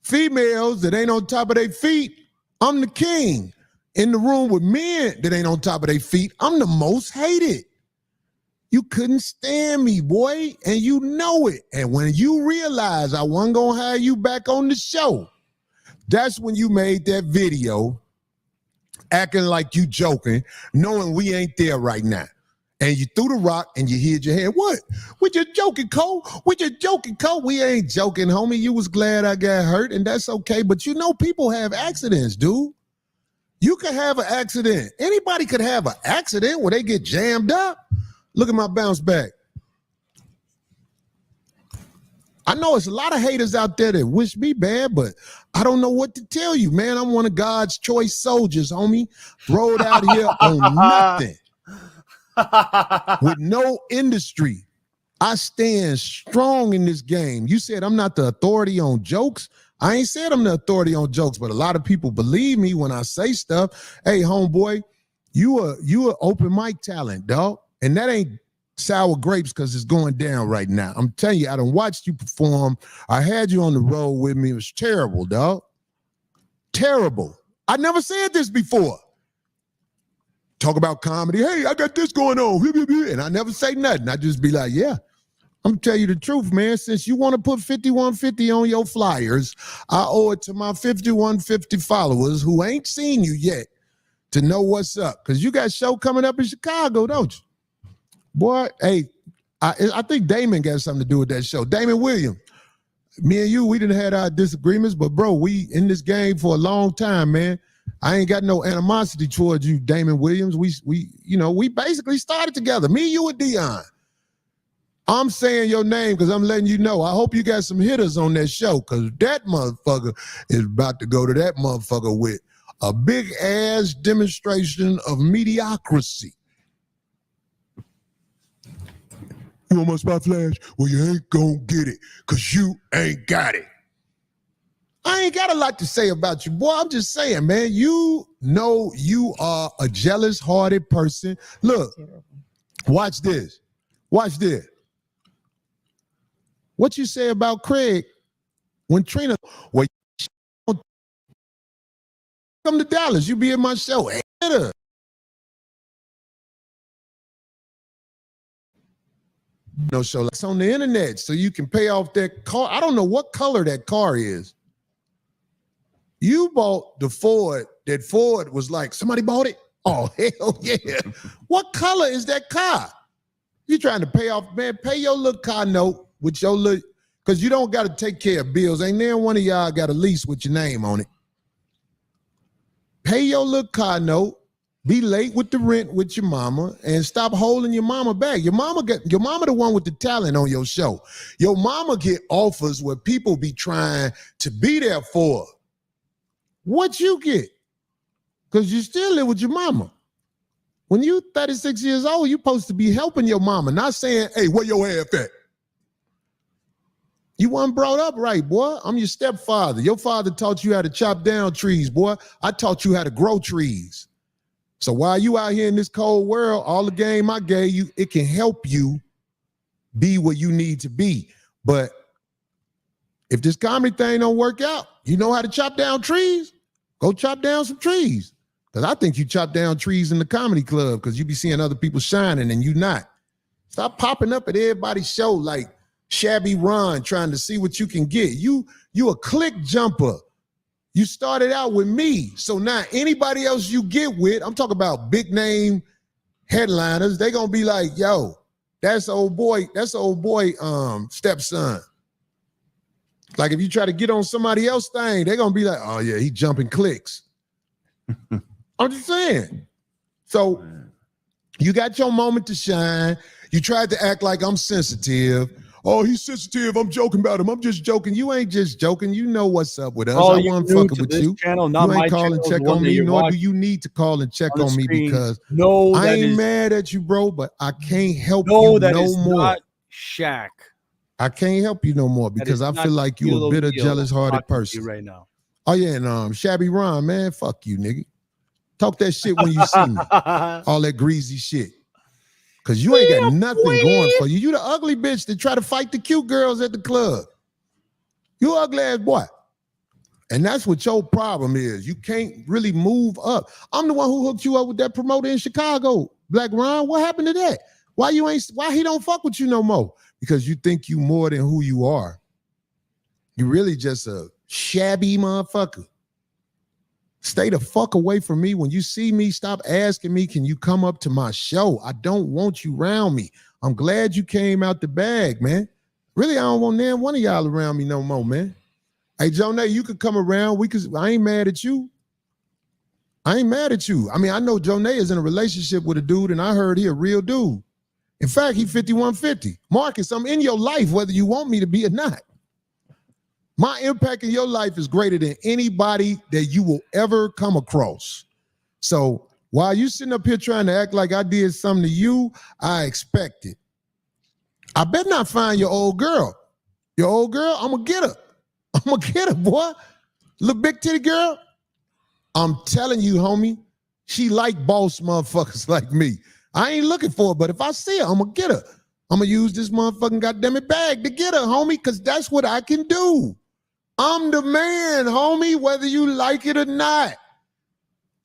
[SPEAKER 7] females that ain't on top of their feet. I'm the king. In the room with men that ain't on top of their feet, I'm the most hated. You couldn't stand me, boy, and you know it. And when you realize I wasn't gonna have you back on the show, that's when you made that video acting like you joking, knowing we ain't there right now. And you threw the rock and you hid your head. What? We just joking, Cole. We just joking, Cole. We ain't joking, homie. You was glad I got hurt, and that's okay. But you know people have accidents, dude. You could have an accident. Anybody could have an accident where they get jammed up. Look at my bounce back. I know it's a lot of haters out there that wish me bad, but I don't know what to tell you, man. I'm one of God's choice soldiers, homie. Throw it out here on nothing. With no industry. I stand strong in this game. You said I'm not the authority on jokes. I ain't said I'm the authority on jokes, but a lot of people believe me when I say stuff. Hey, homeboy, you a open mic talent, dog. And that ain't sour grapes because it's going down right now. I'm telling you, I done watched you perform. I had you on the road with me. It was terrible, dog. Terrible. I never said this before. Talk about comedy. Hey, I got this going on. And I never say nothing. I just be like, yeah. I'm gonna tell you the truth, man. Since you want to put 5150 on your flyers, I owe it to my 5150 followers who ain't seen you yet to know what's up. Because you got a show coming up in Chicago, don't you? Boy, hey, I think Damon got something to do with that show. Damon Williams. Me and you, we didn't have our disagreements, but bro, we in this game for a long time, man. I ain't got no animosity towards you, Damon Williams. We basically started together. Me, you, and Dion. I'm saying your name because I'm letting you know. I hope you got some hitters on that show because that motherfucker is about to go to that motherfucker with a big ass demonstration of mediocrity. You want my spot flash? Well, you ain't gonna get it because you ain't got it. I ain't got a lot to say about you, boy. I'm just saying, man, you know you are a jealous-hearted person. Look, watch this. Watch this. What you say about Craig when Trina, well, come to Dallas, you be in my show. No show. It's on the internet, so you can pay off that car. I don't know what color that car is. You bought the Ford. That Ford was like, somebody bought it? Oh, hell yeah. What color is that car? You trying to pay off, man, pay your little car note with your little, because you don't got to take care of bills. Ain't there one of y'all got a lease with your name on it? Pay your little car note, be late with the rent with your mama, and stop holding your mama back. Your mama the one with the talent on your show. Your mama get offers where people be trying to be there for her. What you get? Because you still live with your mama. When you 36 years old, you supposed to be helping your mama, not saying, hey, where your ass at? You weren't brought up right, boy. I'm your stepfather. Your father taught you how to chop down trees, boy. I taught you how to grow trees. So while you out here in this cold world, all the game I gave you, it can help you be where you need to be. But if this comedy thing don't work out, you know how to chop down trees? Go chop down some trees. Because I think you chop down trees in the comedy club because you be seeing other people shining and you not. Stop popping up at everybody's show like Shabby Ron trying to see what you can get. You a click jumper. You started out with me. So now anybody else you get with, I'm talking about big name headliners, they gonna be like, yo, that's old boy stepson. Like if you try to get on somebody else's thing, they're gonna be like, oh yeah, he jumping clicks. I'm just saying. So you got your moment to shine. You tried to act like I'm sensitive. Oh, he's sensitive. I'm joking about him. I'm just joking. You ain't just joking. You know what's up with us.
[SPEAKER 4] Oh,
[SPEAKER 7] I wasn't fucking with you.
[SPEAKER 4] Channel, not
[SPEAKER 7] you ain't
[SPEAKER 4] my
[SPEAKER 7] call and check on me, nor do you need to call and check on me because I ain't mad at you, bro, but I can't help you no more.
[SPEAKER 1] Not Shaq.
[SPEAKER 7] I can't help you no more because I feel like you a bitter, jealous-hearted person
[SPEAKER 1] right now.
[SPEAKER 7] Oh, yeah, and Shabby Ron, man, fuck you, nigga. Talk that shit when you see me. All that greasy shit. Because you ain't got nothing going for you. You the ugly bitch that try to fight the cute girls at the club. You ugly ass boy. And that's what your problem is. You can't really move up. I'm the one who hooked you up with that promoter in Chicago, Black Ron. What happened to that? Why he don't fuck with you no more? Because you think you more than who you are. You really just a shabby motherfucker. Stay the fuck away from me. When you see me, stop asking me, can you come up to my show? I don't want you around me. I'm glad you came out the bag, man. Really, I don't want damn one of y'all around me no more, man. Hey, Jonay, you could come around. I ain't mad at you. I ain't mad at you. I mean, I know Jonay is in a relationship with a dude, and I heard he a real dude. In fact, he 5150. Marcus, I'm in your life whether you want me to be or not. My impact in your life is greater than anybody that you will ever come across. So while you sitting up here trying to act like I did something to you, I expect it. I better not find your old girl. Your old girl, I'm going to get her. I'm going to get her, boy. Little big titty girl. I'm telling you, homie, she like boss motherfuckers like me. I ain't looking for her, but if I see her, I'm going to get her. I'm going to use this motherfucking goddamn bag to get her, homie, because that's what I can do. I'm the man, homie, whether you like it or not.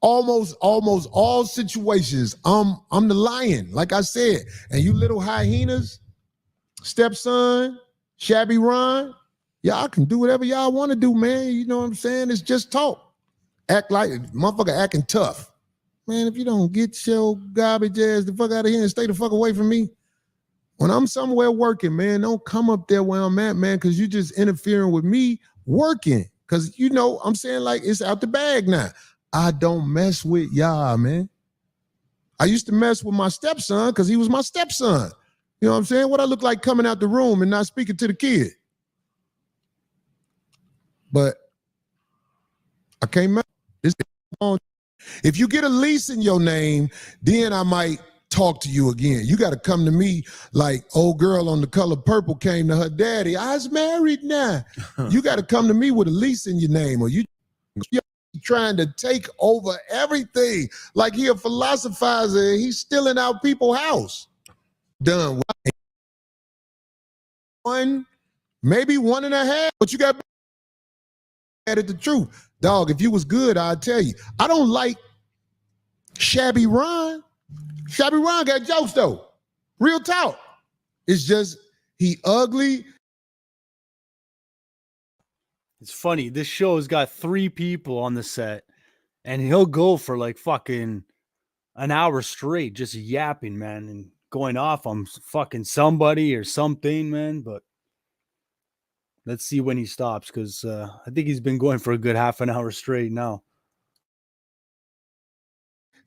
[SPEAKER 7] Almost all situations, I'm the lion, like I said. And you little hyenas, stepson, Shabby Ron, y'all can do whatever y'all want to do, man. You know what I'm saying? It's just talk. Act like motherfucker acting tough. Man, if you don't get your garbage ass the fuck out of here and stay the fuck away from me. When I'm somewhere working, man, don't come up there where I'm at, man, because you just interfering with me working. Because, you know, I'm saying like it's out the bag now. I don't mess with y'all, man. I used to mess with my stepson because he was my stepson. You know what I'm saying? What I look like coming out the room and not speaking to the kid. But I can't mess. If you get a lease in your name, then I might talk to you again. You got to come to me like old girl on The Color Purple came to her daddy. I was married now. You got to come to me with a lease in your name, or you trying to take over everything like he a philosophizer. He's stealing out people's house. Done. One, maybe 1.5, but you got at the truth. Dog, if you was good, I'd tell you. I don't like Shabby Ron. Shabby Ron got jokes, though. Real talk. It's just, he ugly.
[SPEAKER 1] It's funny. This show has got 3 people on the set, and he'll go for like fucking an hour straight just yapping, man, and going off on fucking somebody or something, man. But let's see when he stops, because I think he's been going for a good half an hour straight now.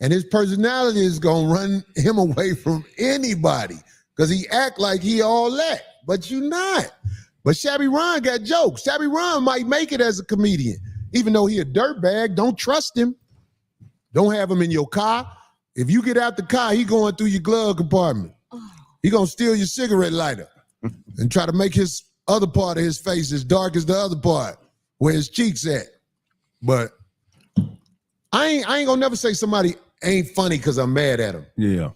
[SPEAKER 7] And his personality is going to run him away from anybody because he act like he all that, but you not. But Shabby Ron got jokes. Shabby Ron might make it as a comedian, even though he a dirtbag. Don't trust him. Don't have him in your car. If you get out the car, he going through your glove compartment. He going to steal your cigarette lighter and try to make his other part of his face as dark as the other part where his cheeks at. But I ain't gonna never say somebody ain't funny because I'm mad at him.
[SPEAKER 8] Yeah.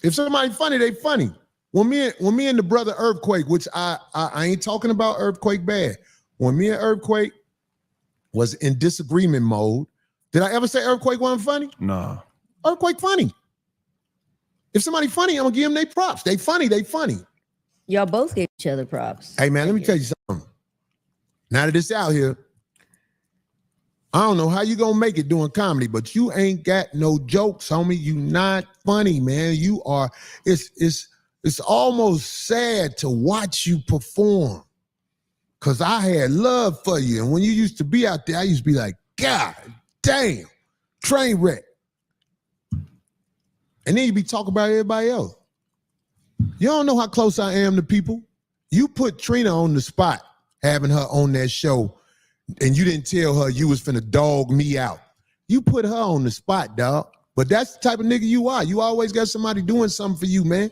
[SPEAKER 7] If somebody funny, they funny. When me and the brother Earthquake, which I ain't talking about Earthquake bad. When me and Earthquake was in disagreement mode, did I ever say Earthquake wasn't funny?
[SPEAKER 8] Nah.
[SPEAKER 7] Earthquake funny. If somebody funny, I'm gonna give them their props. They funny.
[SPEAKER 9] Y'all both gave each other props.
[SPEAKER 7] Hey man, let me tell you something. Now that it's out here, I don't know how you gonna make it doing comedy, but you ain't got no jokes, homie. You not funny, man. You are. It's almost sad to watch you perform, cause I had love for you, and when you used to be out there, I used to be like, God damn, train wreck. And then you be talking about everybody else. You don't know how close I am to people. You put Trina on the spot, having her on that show, and you didn't tell her you was finna dog me out. You put her on the spot, dog. But that's the type of nigga you are. You always got somebody doing something for you, man.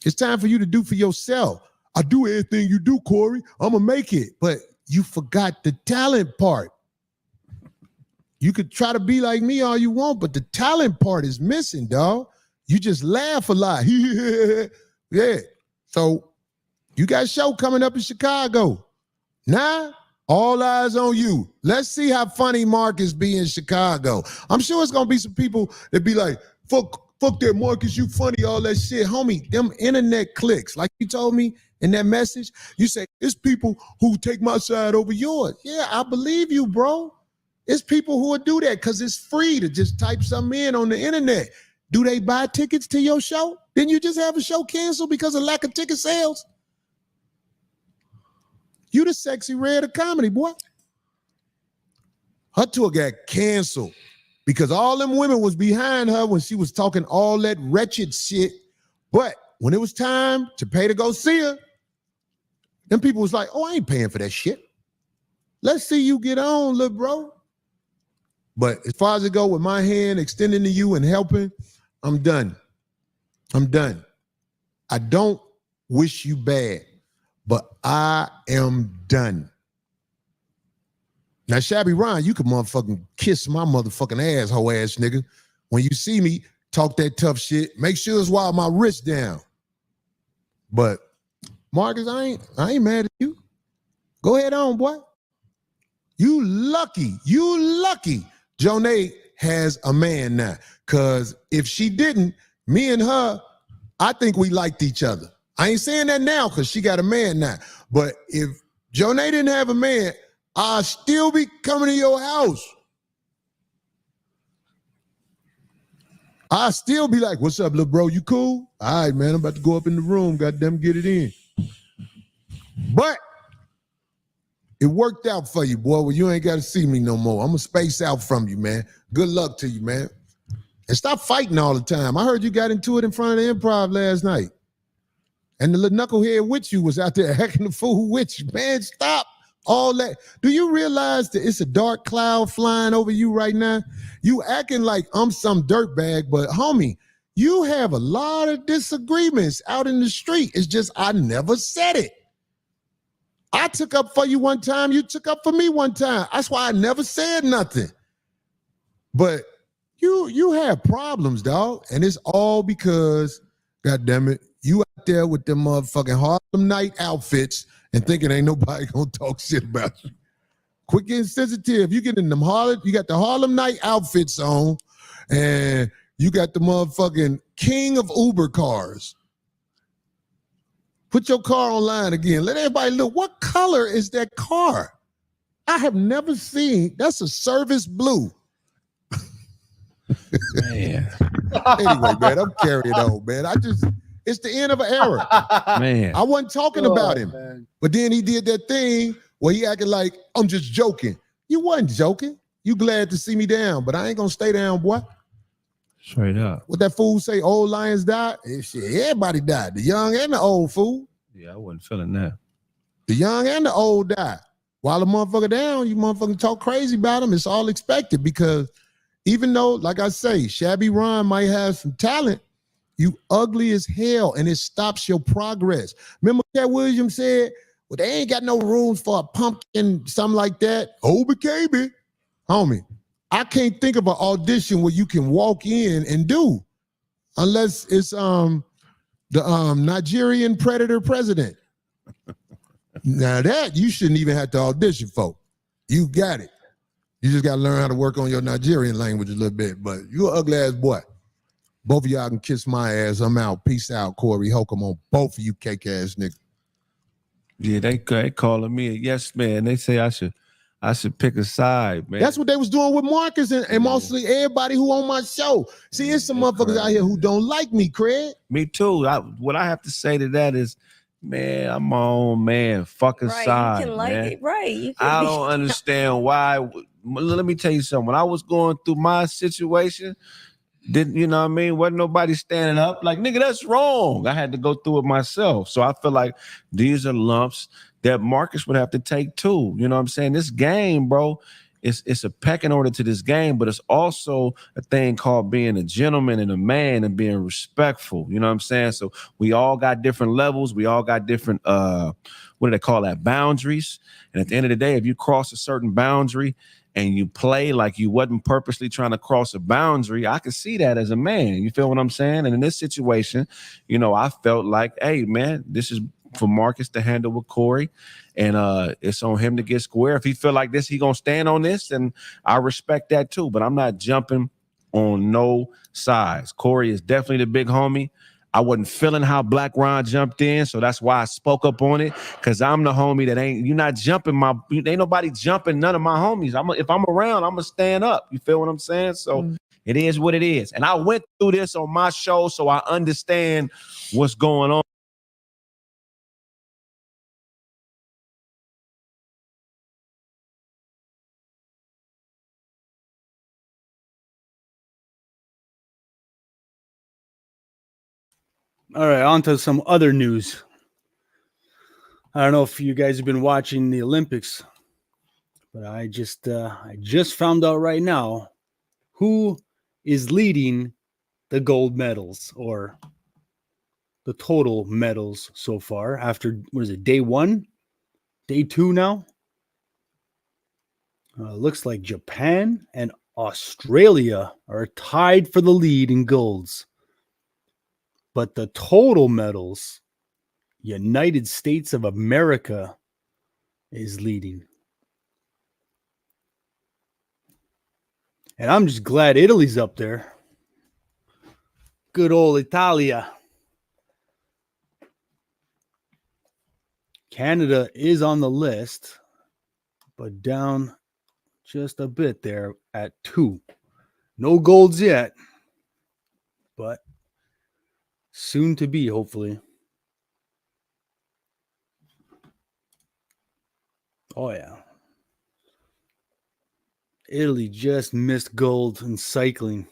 [SPEAKER 7] It's time for you to do for yourself. I do everything you do, Corey. I'm gonna make it. But you forgot the talent part. You could try to be like me all you want, but the talent part is missing, dog. You just laugh a lot. Yeah. So you got a show coming up in Chicago. Now, all eyes on you. Let's see how funny Marcus be in Chicago. I'm sure it's going to be some people that be like, for fuck that, Marcus, you funny, all that shit. Homie, them internet clicks, like you told me in that message, you say, it's people who take my side over yours. Yeah, I believe you, bro. It's people who would do that because it's free to just type something in on the internet. Do they buy tickets to your show? Didn't you just have a show canceled because of lack of ticket sales? You the sexy red of comedy, boy. Her tour got canceled because all them women was behind her when she was talking all that wretched shit. But when it was time to pay to go see her, them people was like, oh, I ain't paying for that shit. Let's see you get on, little bro. But as far as it go with my hand extending to you and helping, I'm done. I'm done. I don't wish you bad, but I am done. Now, Shabby Ryan, you can motherfucking kiss my motherfucking asshole ass nigga. When you see me talk that tough shit, make sure it's while my wrist down. But Marcus, I ain't mad at you. Go ahead on, boy. You lucky. Jonay has a man now. Cause if she didn't, me and her, I think we liked each other. I ain't saying that now because she got a man now. But if Jonay didn't have a man, I'll still be coming to your house. I'll still be like, what's up, little bro? You cool? All right, man, I'm about to go up in the room. Goddamn, get it in. But it worked out for you, boy. Well, you ain't got to see me no more. I'm going to space out from you, man. Good luck to you, man. And stop fighting all the time. I heard you got into it in front of the Improv last night. And the little knucklehead with you was out there acting the fool with you. Man, stop all that. Do you realize that it's a dark cloud flying over you right now? You acting like I'm some dirtbag, but homie, you have a lot of disagreements out in the street. It's just I never said it. I took up for you one time. You took up for me one time. That's why I never said nothing. But you have problems, dog. And it's all because, goddamn it, you out there with them motherfucking Harlem Night outfits and thinking ain't nobody gonna talk shit about you. Quit getting sensitive. You get in them you got the Harlem Night outfits on, and you got the motherfucking king of Uber cars. Put your car online again. Let everybody look. What color is that car? I have never seen. That's a service blue.
[SPEAKER 8] Man.
[SPEAKER 7] Anyway, man, I'm carrying on, man. It's the end of an era.
[SPEAKER 8] Man.
[SPEAKER 7] I wasn't talking about him.
[SPEAKER 1] Man.
[SPEAKER 7] But then he did that thing where he acted like, I'm just joking. You wasn't joking. You glad to see me down, but I ain't gonna stay down, boy.
[SPEAKER 8] Straight up.
[SPEAKER 7] What that fool say, old lions died? Shit, everybody died. The young and the old, fool.
[SPEAKER 8] Yeah, I wasn't feeling that.
[SPEAKER 7] The young and the old died. While the motherfucker down, you motherfucking talk crazy about him. It's all expected because even though, like I say, Shabby Ron might have some talent, you ugly as hell and it stops your progress. Remember Cat Williams said, well, they ain't got no rooms for a pumpkin, something like that. Oh, became it. Homie, I can't think of an audition where you can walk in and do unless it's the Nigerian predator president. Now that you shouldn't even have to audition for. You got it. You just got to learn how to work on your Nigerian language a little bit, but you an ugly ass boy. Both of y'all can kiss my ass. I'm out. Peace out, Corey Holcomb on both of you cake ass niggas.
[SPEAKER 8] Yeah, they calling me a yes man. They say I should pick a side, man.
[SPEAKER 7] That's what they was doing with Marcus and mostly everybody who on my show. See, it's some motherfuckers out here who don't like me, Craig.
[SPEAKER 8] Me too. What I have to say to that is, man, I'm my own man. Fuck a
[SPEAKER 9] Right,
[SPEAKER 8] side,
[SPEAKER 9] you can like
[SPEAKER 8] man.
[SPEAKER 9] it, right? You can
[SPEAKER 8] I
[SPEAKER 9] be-
[SPEAKER 8] don't understand why. Let me tell you something. When I was going through my situation, didn't you know what I mean? Wasn't nobody standing up like, nigga, that's wrong. I had to go through it myself. So I feel like these are lumps that Marcus would have to take too. You know what I'm saying? This game, bro, it's a pecking order to this game, but it's also a thing called being a gentleman and a man and being respectful. You know what I'm saying? So we all got different levels. We all got different, what do they call that? Boundaries. And at the end of the day, if you cross a certain boundary and you play like you wasn't purposely trying to cross a boundary, I can see that as a man. You feel what I'm saying? And in this situation, you know, I felt like, hey, man, this is for Marcus to handle with Corey. And it's on him to get square. If he feel like this, he gonna stand on this, and I respect that too. But I'm not jumping on no sides. Corey is definitely the big homie. I wasn't feeling how Black Ron jumped in, so that's why I spoke up on it. Cause I'm the homie that you're not jumping ain't nobody jumping none of my homies. If I'm around, I'm gonna stand up. You feel what I'm saying? So it is what it is. And I went through this on my show, so I understand what's going on.
[SPEAKER 1] All right, on to some other news. I don't know if you guys have been watching the Olympics, but I just found out right now who is leading the gold medals or the total medals so far after, what is it, day 1? Day 2 now? Looks like Japan and Australia are tied for the lead in golds. But the total medals, United States of America is leading. And I'm just glad Italy's up there. Good old Italia. Canada is on the list, but down just a bit there at 2. No golds yet, but soon to be, hopefully. Oh, yeah. Italy just missed gold in cycling,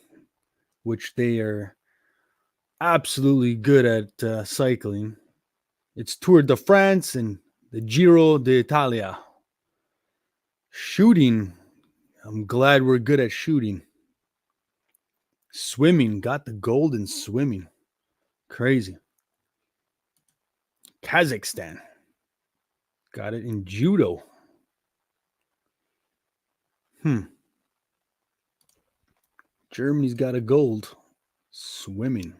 [SPEAKER 1] which they are absolutely good at cycling. It's Tour de France and the Giro d'Italia. Shooting, I'm glad we're good at shooting. Swimming, got the gold in swimming. Crazy. Kazakhstan got it in judo. Germany's got a gold swimming.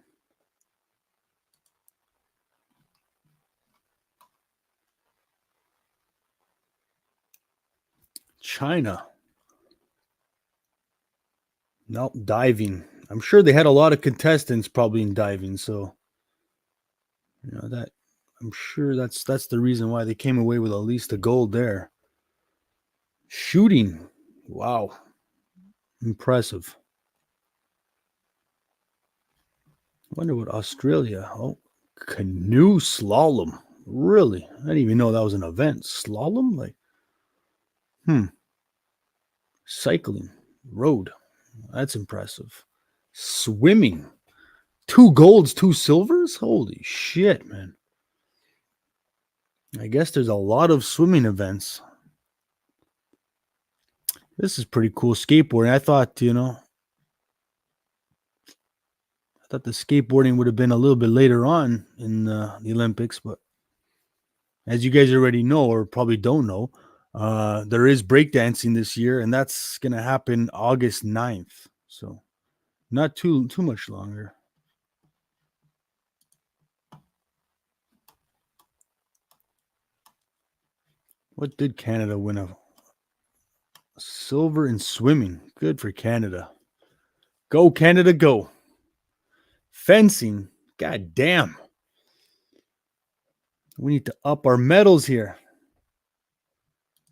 [SPEAKER 1] China. No, diving. I'm sure they had a lot of contestants probably in diving, so you know that I'm sure that's the reason why they came away with at least a gold there. Shooting. Wow. Impressive. I wonder what Australia. Oh, canoe slalom. Really? I didn't even know that was an event. Slalom? Like, cycling. Road. That's impressive. Swimming. 2 golds, 2 silvers? Holy shit, man. I guess there's a lot of swimming events. This is pretty cool skateboarding. I thought, I thought the skateboarding would have been a little bit later on in the Olympics, but as you guys already know or probably don't know, there is breakdancing this year, and that's going to happen August 9th. So not too much longer. What did Canada win? A silver in swimming. Good for Canada. Go, Canada, go. Fencing. God damn. We need to up our medals here.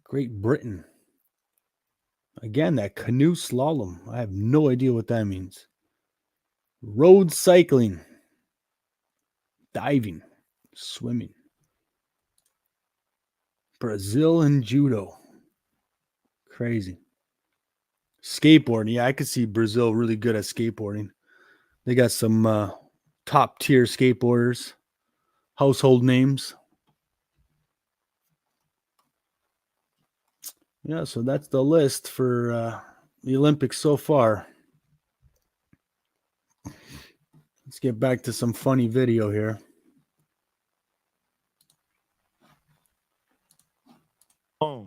[SPEAKER 1] Great Britain. Again, that canoe slalom. I have no idea what that means. Road cycling. Diving. Swimming. Brazil and judo. Crazy. Skateboarding. Yeah, I could see Brazil really good at skateboarding. They got some top tier skateboarders. Household names. Yeah, so that's the list for the Olympics so far. Let's get back to some funny video here.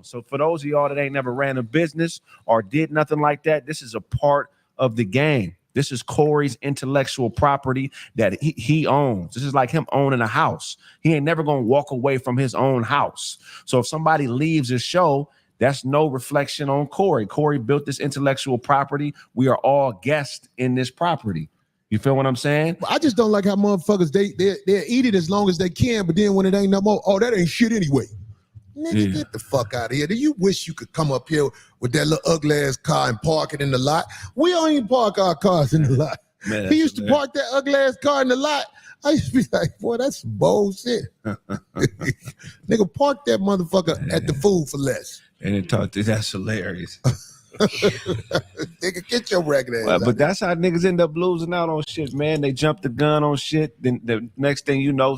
[SPEAKER 8] So for those of y'all that ain't never ran a business or did nothing like that, this is a part of the game. This is Corey's intellectual property that he owns. This is like him owning a house. He ain't never going to walk away from his own house. So if somebody leaves his show, That's no reflection on Corey. Corey built this intellectual property. We are all guests in this property. You feel what I'm saying?
[SPEAKER 7] I just don't like how motherfuckers they eat it as long as they can, but then when it ain't no more, oh, that ain't shit anyway. Nigga, get the fuck out of here. Do you wish you could come up here with that little ugly ass car and park it in the lot? We don't even park our cars in the lot.
[SPEAKER 8] Man,
[SPEAKER 7] He used to park that ugly ass car in the lot. I used to be like, boy, that's some bullshit. Nigga, park that motherfucker at the Food for Less.
[SPEAKER 8] And then talk to that's hilarious.
[SPEAKER 7] Nigga, get your ragged ass.
[SPEAKER 8] Well,
[SPEAKER 7] out.
[SPEAKER 8] but that's how niggas end up losing out on shit, man. They jump the gun on shit. Then the next thing you know,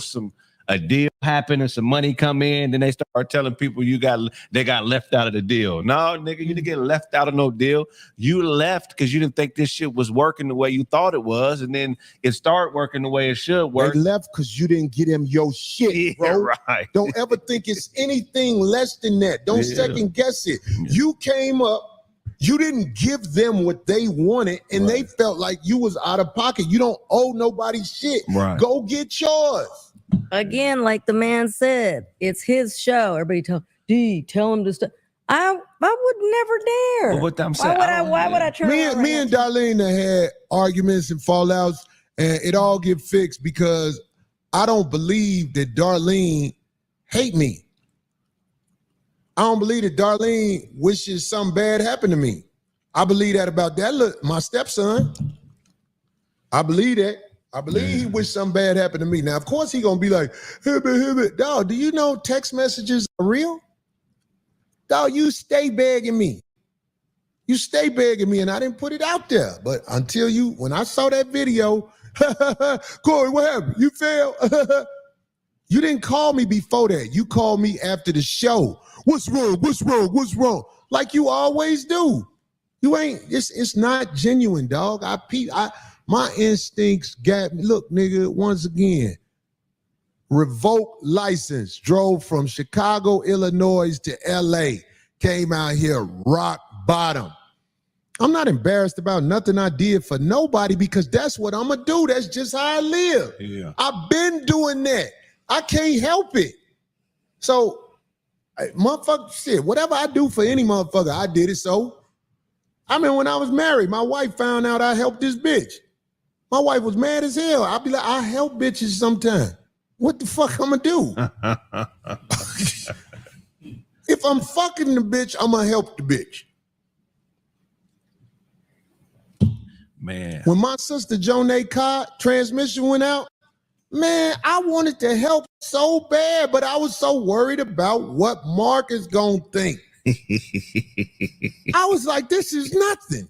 [SPEAKER 8] a deal happen and some money come in. Then they start telling people they got left out of the deal. No, nigga, you didn't get left out of no deal. You left because you didn't think this shit was working the way you thought it was, and then it started working the way it should work.
[SPEAKER 7] They left because you didn't get him your shit, bro.
[SPEAKER 8] Yeah, right.
[SPEAKER 7] Don't ever think it's anything less than that. Don't second guess it. You came up. You didn't give them what they wanted, and they felt like you was out of pocket. You don't owe nobody shit.
[SPEAKER 8] Right.
[SPEAKER 7] Go get yours.
[SPEAKER 9] Again, like the man said, it's his show. Everybody tell him to stop. I would never dare.
[SPEAKER 8] But what I'm saying,
[SPEAKER 9] why would I turn around?
[SPEAKER 7] Me and Darlene had arguments and fallouts, and it all get fixed because I don't believe that Darlene hate me. I don't believe that Darlene wishes something bad happened to me. I believe that about that look, my stepson. I believe that. I believe he wished something bad happened to me. Now, of course, he gonna be like, "Hibba. Dog, do you know text messages are real? Dog, you stay begging me. You stay begging me, and I didn't put it out there. But until when I saw that video, Corey, what happened? You failed? You didn't call me before that. You called me after the show. What's wrong? What's wrong? What's wrong? Like you always do. You ain't, it's not genuine, dog. My instincts got me. Look, nigga, once again, revoked license, drove from Chicago, Illinois to LA, came out here rock bottom. I'm not embarrassed about nothing I did for nobody because that's what I'm gonna do. That's just how I live.
[SPEAKER 8] Yeah.
[SPEAKER 7] I've been doing that. I can't help it. So, motherfucker, shit, whatever I do for any motherfucker, I did it. So, I mean, when I was married, my wife found out I helped this bitch. My wife was mad as hell. I'd be like, I help bitches sometimes. What the fuck I'm gonna do? If I'm fucking the bitch, I'm gonna help the bitch.
[SPEAKER 8] Man.
[SPEAKER 7] When my sister Jonay car transmission went out, man, I wanted to help so bad, but I was so worried about what Mark is gonna think. I was like, this is nothing.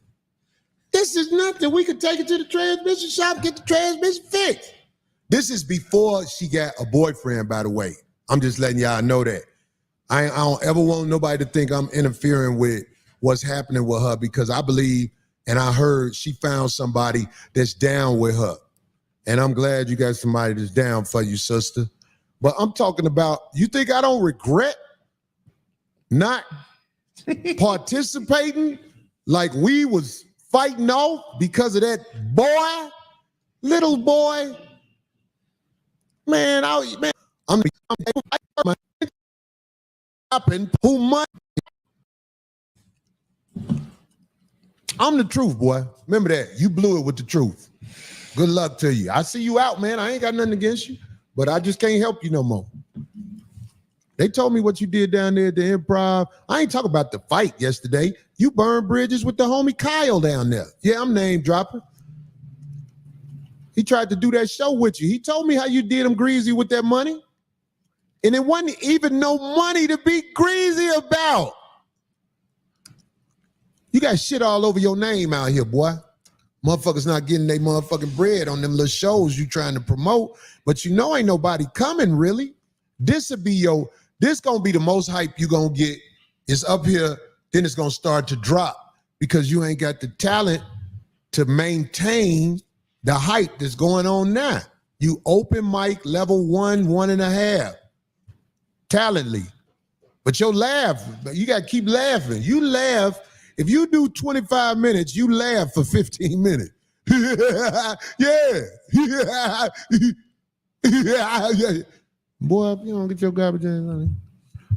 [SPEAKER 7] This is nothing. We could take it to the transmission shop, get the transmission fixed. This is before she got a boyfriend, by the way. I'm just letting y'all know that. I don't ever want nobody to think I'm interfering with what's happening with her because I believe and I heard she found somebody that's down with her. And I'm glad you got somebody that's down for you, sister. But I'm talking about, you think I don't regret not participating like we was fighting off because of that boy, little boy? Man, I'm the truth, boy. Remember that. You blew it with the truth. Good luck to you. I see you out, man. I ain't got nothing against you, but I just can't help you no more. They told me what you did down there at the Improv. I ain't talking about the fight yesterday. You burned bridges with the homie Kyle down there. Yeah, I'm name dropping. He tried to do that show with you. He told me how you did him greasy with that money. And it wasn't even no money to be greasy about. You got shit all over your name out here, boy. Motherfuckers not getting their motherfucking bread on them little shows you trying to promote. But you know ain't nobody coming, really. This gonna be the most hype you gonna get. It's up here, then it's gonna start to drop because you ain't got the talent to maintain the hype that's going on now. You open mic level 1.5. Talently. But your laugh, you gotta keep laughing. You laugh. If you do 25 minutes, you laugh for 15 minutes. Yeah. Boy, if you don't get your garbage in,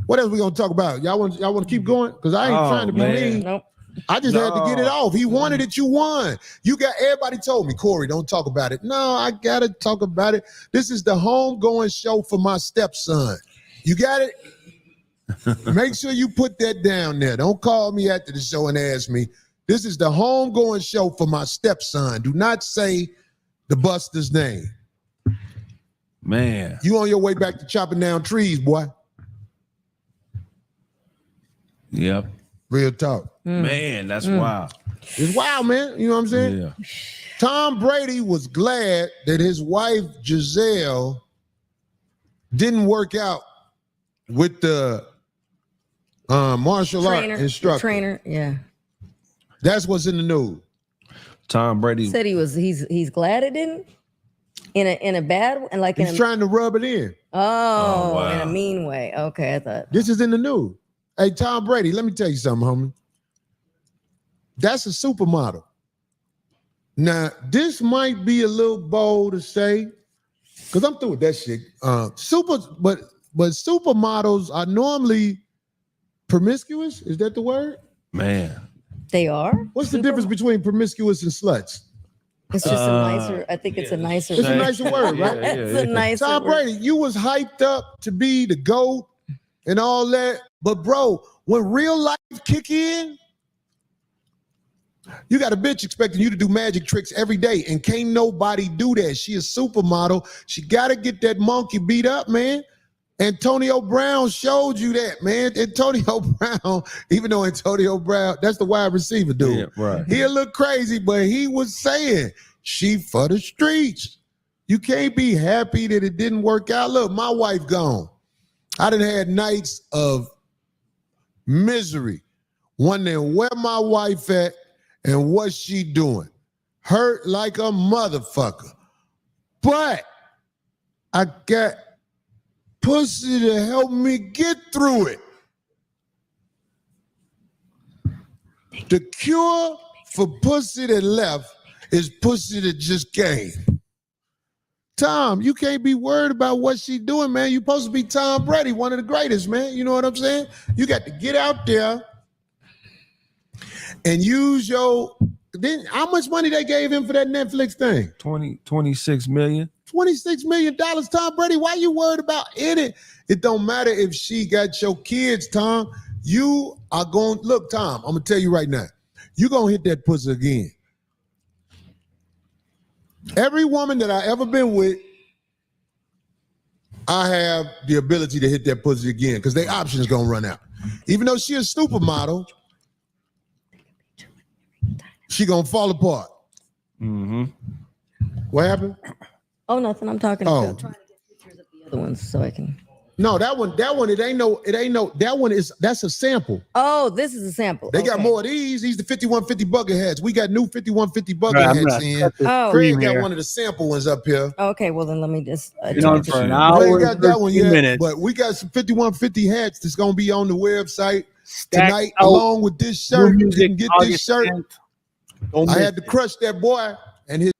[SPEAKER 7] What else we gonna talk about? Y'all want to keep going? Because I ain't trying to be mean.
[SPEAKER 9] Nope.
[SPEAKER 7] I just had to get it
[SPEAKER 8] No.
[SPEAKER 7] off. He wanted it, you won. You got everybody told me, Corey, don't talk about it. No, I gotta talk about it. This is the homegoing show for my stepson. You got it? Make sure you put that down there. Don't call me after the show and ask me. This is the homegoing show for my stepson. Do not say the Buster's name.
[SPEAKER 8] Man.
[SPEAKER 7] You on your way back to chopping down trees, boy.
[SPEAKER 8] Yep.
[SPEAKER 7] Real talk.
[SPEAKER 8] Man, that's wild.
[SPEAKER 7] It's wild, man. You know what I'm saying?
[SPEAKER 8] Yeah.
[SPEAKER 7] Tom Brady was glad that his wife Giselle didn't work out with the martial art instructor.
[SPEAKER 9] Trainer, yeah.
[SPEAKER 7] That's what's in the news.
[SPEAKER 8] Tom Brady.
[SPEAKER 9] Said he's glad it didn't. In a bad and like
[SPEAKER 7] He's
[SPEAKER 9] in a
[SPEAKER 7] trying to rub it in.
[SPEAKER 9] oh,
[SPEAKER 8] wow.
[SPEAKER 9] in a mean way. Okay, I thought.
[SPEAKER 7] This is in the news. Hey, Tom Brady, let me tell you something, homie. That's a supermodel. Now, this might be a little bold to say, because I'm through with that shit. But supermodels are normally promiscuous. Is that the word?
[SPEAKER 8] Man.
[SPEAKER 9] They are.
[SPEAKER 7] What's the difference between promiscuous and sluts?
[SPEAKER 9] It's just a nicer. I think it's a nicer.
[SPEAKER 7] It's a nicer word, right?
[SPEAKER 9] It's a nicer.
[SPEAKER 7] Tom
[SPEAKER 9] word.
[SPEAKER 7] Brady, you was hyped up to be the GOAT and all that. But bro, when real life kick in, you got a bitch expecting you to do magic tricks every day, and can't nobody do that. She a supermodel. She got to get that monkey beat up, man. Antonio Brown showed you that, man. Antonio Brown, even though Antonio Brown, that's the wide receiver dude.
[SPEAKER 8] Yeah, right.
[SPEAKER 7] He'll look crazy, but he was saying she for the streets. You can't be happy that it didn't work out. Look, my wife gone. I done had nights of misery, wondering where my wife at and what she doing. Hurt like a motherfucker. But I got pussy to help me get through it. The cure for pussy that left is pussy that just came. Tom, you can't be worried about what she doing, man. You supposed to be Tom Brady, one of the greatest, man. You know what I'm saying? You got to get out there and use your. Then how much money they gave him for that Netflix thing?
[SPEAKER 8] 26 million.
[SPEAKER 7] $26 million, Tom Brady. Why you worried about it? It don't matter if she got your kids, Tom. You are going, look, Tom, I'm going to tell you right now. You're going to hit that pussy again. Every woman that I ever been with, I have the ability to hit that pussy again because their option is going to run out. Even though she a supermodel, she going to fall apart.
[SPEAKER 8] Mm-hmm.
[SPEAKER 7] What happened?
[SPEAKER 9] Oh, nothing. I'm talking.
[SPEAKER 7] Oh.
[SPEAKER 9] I'm trying to get pictures of the other ones so I can.
[SPEAKER 7] No, that one, it ain't no, that one that's a sample.
[SPEAKER 9] Oh, this is a sample.
[SPEAKER 7] They got
[SPEAKER 9] Okay.
[SPEAKER 7] more of these. These the 5150 bucket hats. We got new 5150 bucket hats in.
[SPEAKER 9] Oh.
[SPEAKER 7] Craig got one of the sample ones up here.
[SPEAKER 9] Okay, well then let me just.
[SPEAKER 1] Been on for an
[SPEAKER 7] Craig
[SPEAKER 1] hour
[SPEAKER 7] got
[SPEAKER 1] and
[SPEAKER 7] that one
[SPEAKER 1] 13
[SPEAKER 7] yet,
[SPEAKER 1] minutes.
[SPEAKER 7] but we got some 5150 hats that's gonna be on the website
[SPEAKER 1] Stacked
[SPEAKER 7] tonight,
[SPEAKER 1] out.
[SPEAKER 7] along with this shirt.
[SPEAKER 1] New
[SPEAKER 7] You
[SPEAKER 1] music,
[SPEAKER 7] can get
[SPEAKER 1] August
[SPEAKER 7] this shirt.
[SPEAKER 1] 10th. Don't
[SPEAKER 7] I
[SPEAKER 1] miss
[SPEAKER 7] had to crush that boy and his